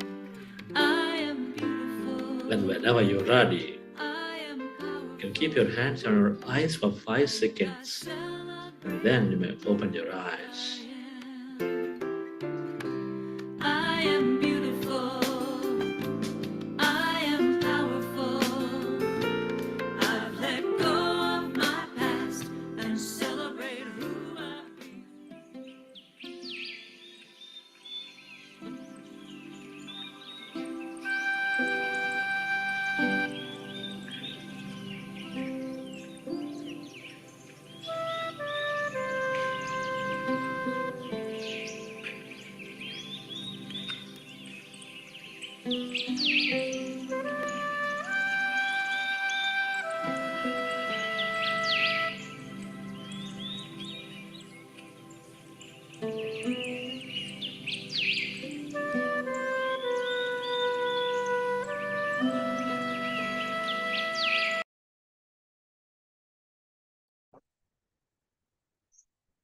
I am beautiful. And whenever you're ready, I am powerful. you can keep your hands on your eyes for 5 seconds. And then you may open your eyes. I am beautiful. I am powerful. I've let go of my past and celebrate who I've become.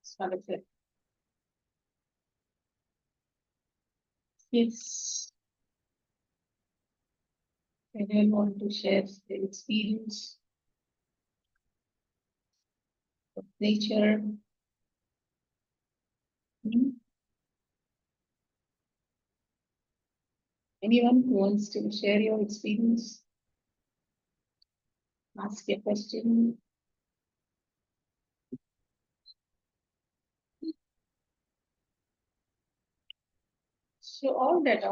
It's wonderful. Yes. Anyone want to share their experience of nature? Hmm? Anyone who wants to share your experience? Ask a question. So all that,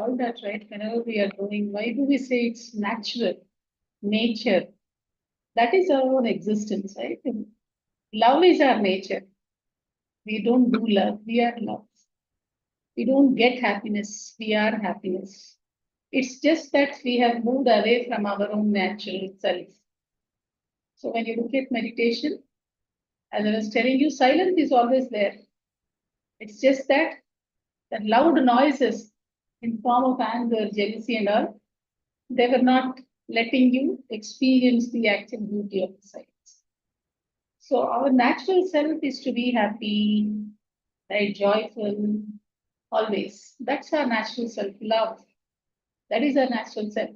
right? Whenever we are doing, why do we say it's natural, nature? That is our own existence, right? And love is our nature. We don't do love, we are love. We don't get happiness, we are happiness. It's just that we have moved away from our own natural self. So when you look at meditation, as I was telling you, silence is always there. It's just that the loud noises in form of anger, jealousy, and all, they were not letting you experience the actual beauty of the silence. So our natural self is to be happy, right, joyful, always. That's our natural self, love. That is our natural self.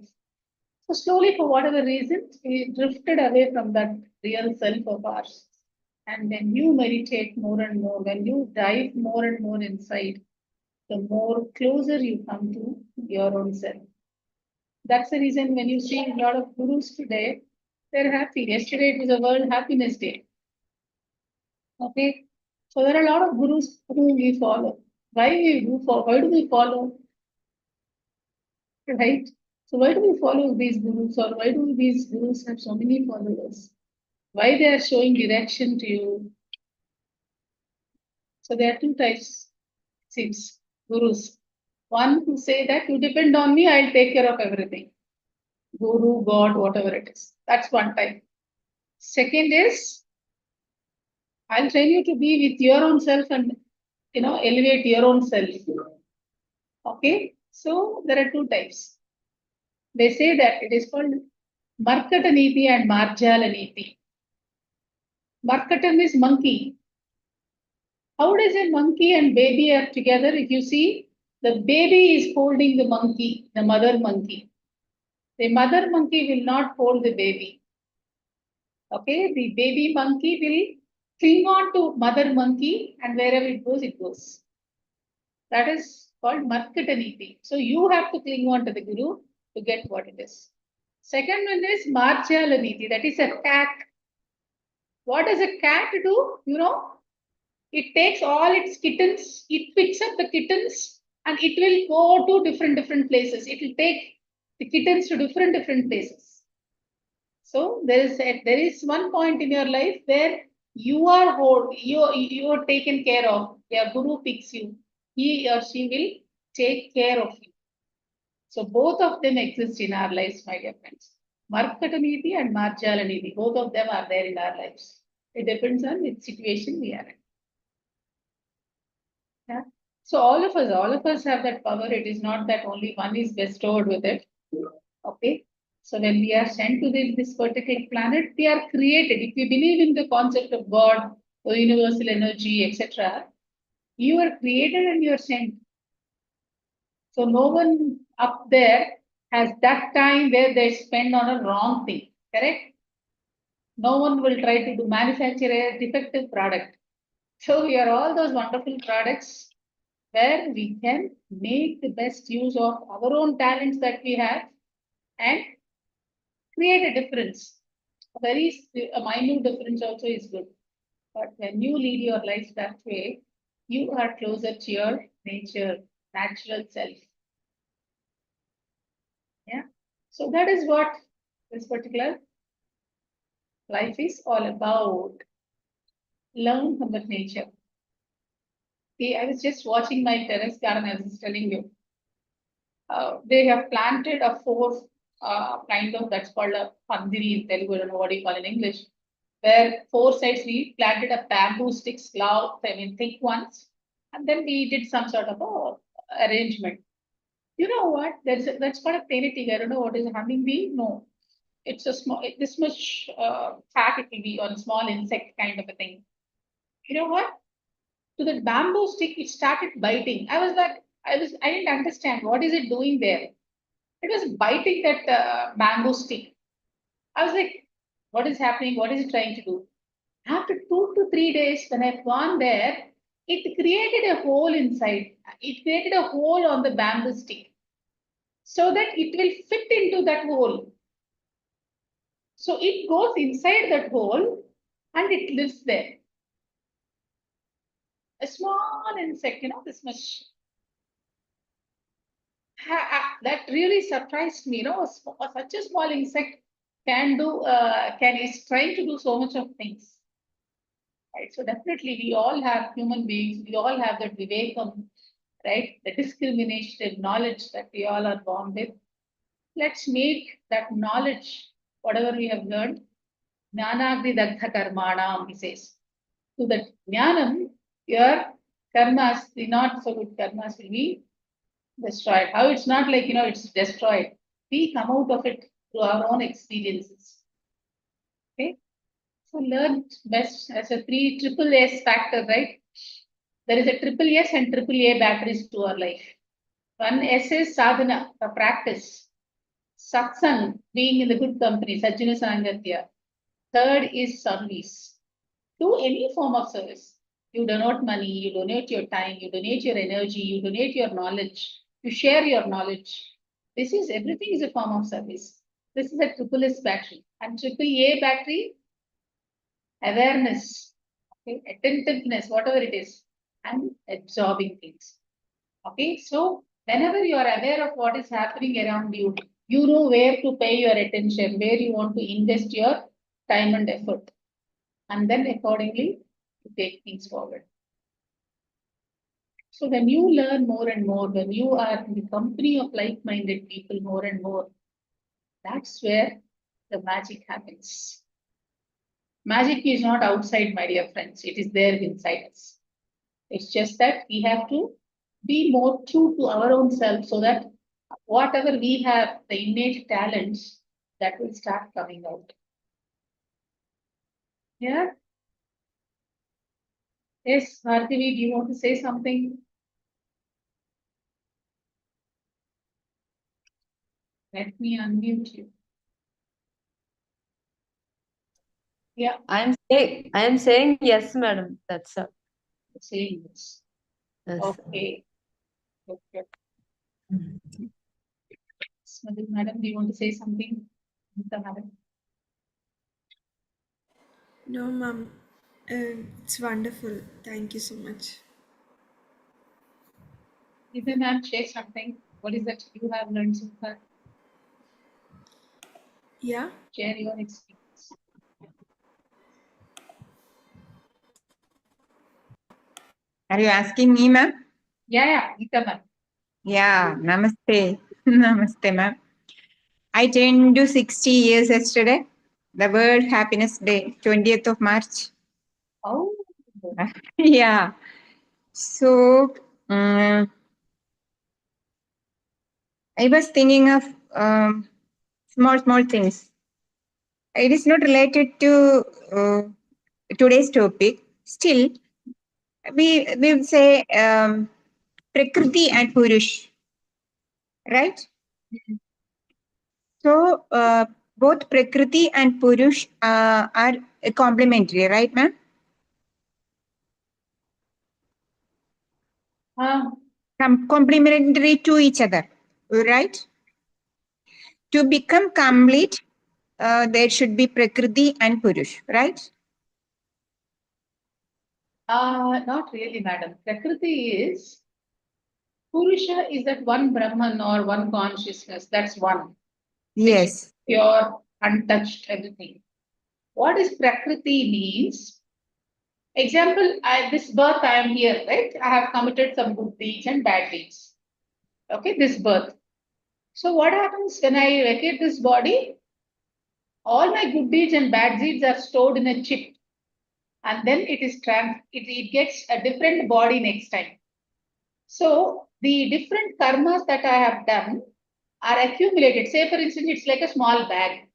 So slowly, for whatever reason, we drifted away from that real self of ours. And when you meditate more and more, when you dive more and more inside, the more closer you come to your own self. That's the reason when you see a lot of gurus today, they're happy. Yesterday it was a World Happiness Day. Okay. So there are a lot of gurus whom we follow. Why do we follow? Right? So why do we follow these gurus, or why do these gurus have so many followers? Why they are showing direction to you? So there are two types, seems, gurus. One who say that you depend on me, I'll take care of everything. Guru, God, whatever it is. That's one type. Second is, I'll train you to be with your own self and elevate your own self. Okay, so there are two types. They say that it is called Markata Niti and Marjala Niti. Markatam is monkey. How does a monkey and baby are together? If you see, the baby is holding the monkey, the mother monkey. The mother monkey will not hold the baby. Okay, the baby monkey will cling on to mother monkey and wherever it goes, it goes. That is called Markataniti. So you have to cling on to the Guru to get what it is. Second one is Marjalaniti, that is a cat. What does a cat do? It takes all its kittens, it picks up the kittens and it will go to different places. It will take the kittens to different places. So there is one point in your life where you are taken care of. Your guru picks you. He or she will take care of you. So both of them exist in our lives, my dear friends. Markataniti and Marjalaniti, both of them are there in our lives. It depends on which situation we are in. Yeah. So all of us have that power. It is not that only one is bestowed with it. Okay. So when we are sent to this particular planet, we are created. If you believe in the concept of God or universal energy, etc., you are created and you are sent. So no one up there has that time where they spend on a wrong thing. Correct? No one will try to manufacture a defective product. So we are all those wonderful products where we can make the best use of our own talents that we have and create a difference. A minute difference also is good. But when you lead your life that way, you are closer to your nature, natural self. Yeah. So that is what this particular life is all about. Learn from that nature. See, I was just watching my terrace garden, as I was telling you. They have planted a four kind of, that's called a pandiri in Telugu, I don't know what you call in English, where four sides we planted a bamboo sticks, thick ones, and then we did some sort of arrangement. You know what? That's called a tenitig. I don't know what is a hummingbee. No, it's a small, this much fat it will be on a small insect kind of a thing. You know what? To the bamboo stick, it started biting. I didn't understand what is it doing there. It was biting that bamboo stick. I was like, what is happening? What is it trying to do? After 2 to 3 days, when I've gone there, it created a hole inside. It created a hole on the bamboo stick so that it will fit into that hole. So it goes inside that hole and it lives there. A small insect, this much. That really surprised me. Such a small insect is trying to do so much of things. Right? So definitely we all have human beings, we all have that vivekam, right? The discrimination knowledge that we all are born with. Let's make that knowledge, whatever we have learned, jnanagri dagdha karmanam, he says. So that jnanam, your karmas, the not so good karmas will be destroyed. How it's not like, it's destroyed. We come out of it through our own experiences. Okay. So learn best as a triple S factor, right? There is a triple S and triple A batteries to our life. One S is sadhana, the practice. Satsang, being in the good company, Sajjana Sangatya. Third is service. Do any form of service. You donate money, you donate your time, you donate your energy, you donate your knowledge, you share your knowledge. Everything is a form of service. This is a triple S battery. And triple A battery, awareness, okay, attentiveness, whatever it is, and absorbing things. Okay, so whenever you are aware of what is happening around you, you know where to pay your attention, where you want to invest your time and effort, and then accordingly to take things forward. So when you learn more and more, when you are in the company of like-minded people more and more, That's where the magic happens. Magic is not outside, my dear friends. It is there inside us. It's just that we have to be more true to our own self so that whatever we have, the innate talents, that will start coming out. Yeah? Yes, Bhargavi, do you want to say something? Let me unmute you. Yeah. I am saying yes, madam. That's all. Saying this. Yes. Okay. Okay. Madam, do you want to say something? Madam. No, ma'am. It's wonderful. Thank you so much. If a ma'am share something, what is that you have learned so far? Yeah. Share your experience. Are you asking me, ma'am? Yeah, Geeta ma'am. Yeah, namaste. Namaste, ma'am. I turned to 60 years yesterday, the World Happiness Day, 20th of March. Oh. Yeah. So, I was thinking of small things. It is not related to today's topic. Still, we will say Prakriti and Purush, right? So, both Prakriti and Purush are complementary, right, ma'am? Complementary to each other, right? To become complete, there should be Prakriti and Purush, right? Not really, madam. Prakriti is, Purusha is that one Brahman or one consciousness. That's one. Yes. Pure, untouched, everything. What is Prakriti means? Example, this birth I am here, right? I have committed some good deeds and bad deeds. Okay, this birth. So what happens when I vacate this body? All my good deeds and bad deeds are stored in a chip, and then it gets a different body next time. So the different karmas that I have done are accumulated. Say, for instance, it's like a small bag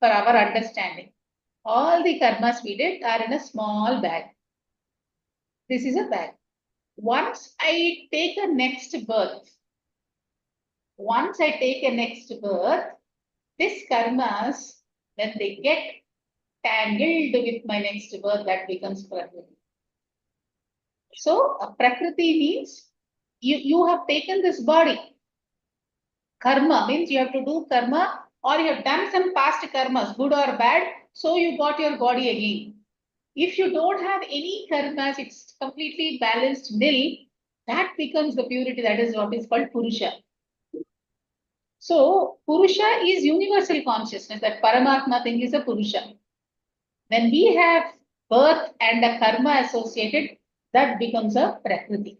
for our understanding. All the karmas we did are in a small bag. This is a bag. Once I take a next birth, this karmas, when they get tangled with my next birth, that becomes Prakriti. So, Prakriti means you have taken this body. Karma means you have to do karma or you have done some past karmas, good or bad, so you got your body again. If you don't have any karmas, it's completely balanced nil, that becomes the purity. That is what is called Purusha. So, Purusha is universal consciousness. That Paramatma thing is a Purusha. When we have birth and a karma associated, that becomes a Prakriti.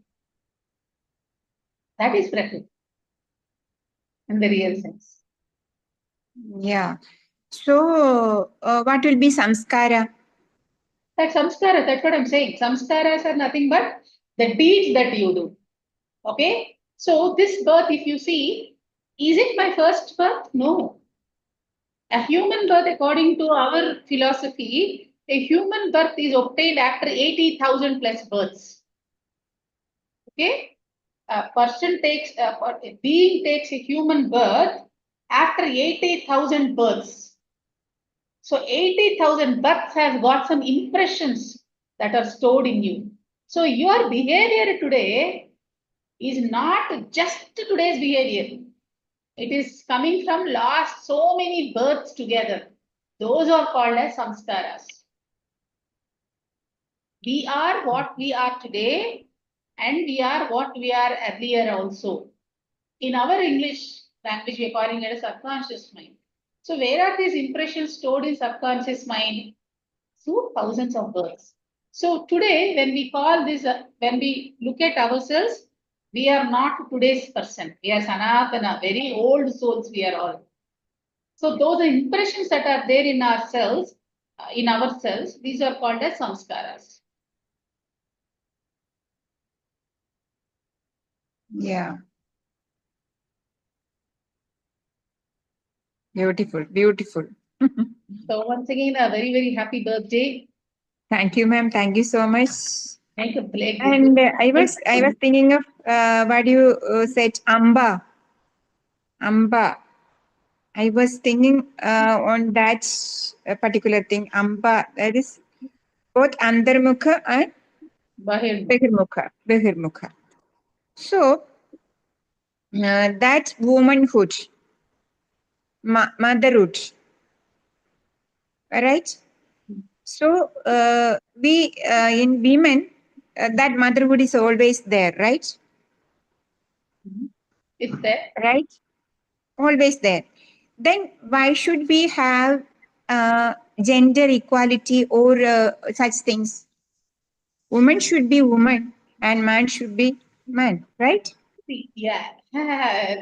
That is Prakriti in the real sense. Yeah. So, what will be samskara? That samskara, that's what I'm saying. Samskaras are nothing but the deeds that you do. Okay? So, this birth, if you see, is it my first birth? No. A human birth, according to our philosophy, a human birth is obtained after 80,000 plus births. Okay? A being takes a human birth after 80,000 births. So 80,000 births has got some impressions that are stored in you. So your behavior today is not just today's behavior. It is coming from last so many births together. Those are called as samskaras. We are what we are today and we are what we are earlier also. In our English language, we are calling it a subconscious mind. So where are these impressions stored in subconscious mind? Through thousands of births. So today, when we call this, when we look at ourselves, we are not today's person. We are Sanatana, very old souls we are all. So those impressions that are there in ourselves, these are called as samskaras. Yeah. Beautiful, beautiful. So once again, a very, very happy birthday. Thank you, ma'am. Thank you so much. Make a play. And I was thinking of what you said, Amba. Amba. I was thinking on that particular thing, Amba. That is both Andarmukha and Bahirmukha. Bahirmukha. So that womanhood, motherhood, right? So we in women, that motherhood is always there, right? It's there. Right? Always there. Then why should we have gender equality or such things? Woman should be woman and man should be man, right? Yeah,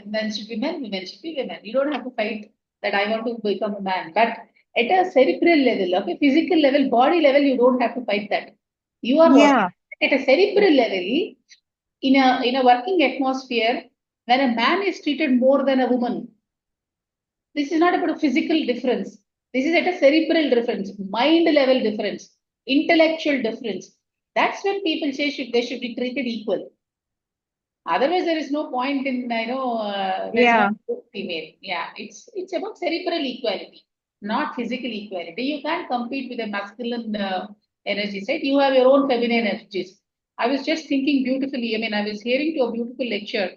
men should be men, women should be women. You don't have to fight that I want to become a man. But at a cerebral level, okay, physical level, body level, you don't have to fight that. You are what? Yeah. At a cerebral level, in a working atmosphere, when a man is treated more than a woman, this is not about a physical difference. This is at a cerebral difference, mind level difference, intellectual difference. That's when people say they should be treated equal. Otherwise, there is no point in there's Yeah. no female. Yeah, it's about cerebral equality, not physical equality. You can't compete with a masculine energies, right? You have your own feminine energies. I was just thinking beautifully. I mean, I was hearing to a beautiful lecture.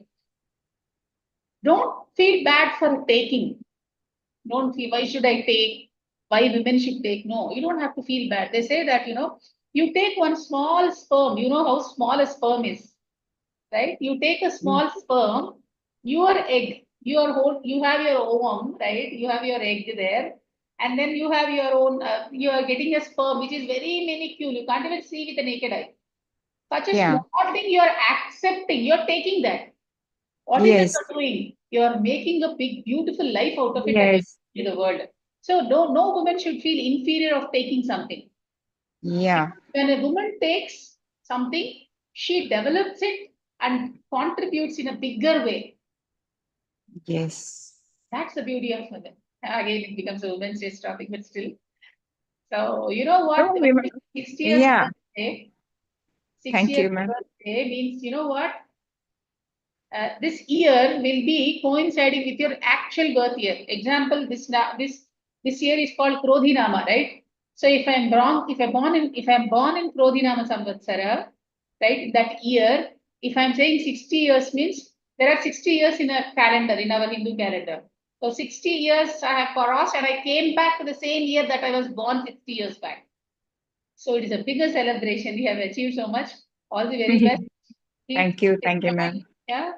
Don't feel bad for taking. Don't feel why should I take? Why women should take? No, you don't have to feel bad. They say that you take one small sperm. You know how small a sperm is, right? You take a small sperm, your egg, you have your ovum, right? You have your egg there, and then you have your own. You are getting a sperm which is very minuscule. You can't even see with the naked eye. Such a Yeah. small thing you are accepting. You are taking that. What is it Yes. you're doing? You are making a big, beautiful life out of it and Yes. in the world. So no woman should feel inferior of taking something. Yeah. When a woman takes something, she develops it and contributes in a bigger way. Yes. That's the beauty of women. Again, it becomes a women's day topic, but still. So, you know So what? we, 60th yeah. birthday, Thank 60th you, ma'am. birthday means, you know what? This year will be coinciding with your actual birth year. Example, this year is called Krodhinama, right? So if I'm born in Krodhinama Samvatsara, right, that year, if I'm saying 60 years means there are 60 years in a calendar, in our Hindu calendar. So 60 years I have crossed and I came back to the same year that I was born 60 years back. So it is a bigger celebration. We have achieved so much. All the very best. Thank you. Thank you, ma'am. Yeah.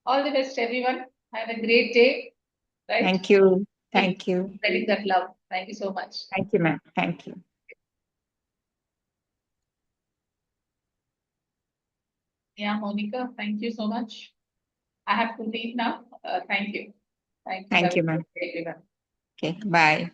All the best, everyone. Have a great day. Right? Thank you. Keep Thank you. spreading that love. Thank you so much. Thank you, ma'am. Thank you. Yeah, Monica, thank you so much. I have to leave now. Thank you. Thank you. Have Thank a you, great ma'am. day, everyone. Okay. Bye.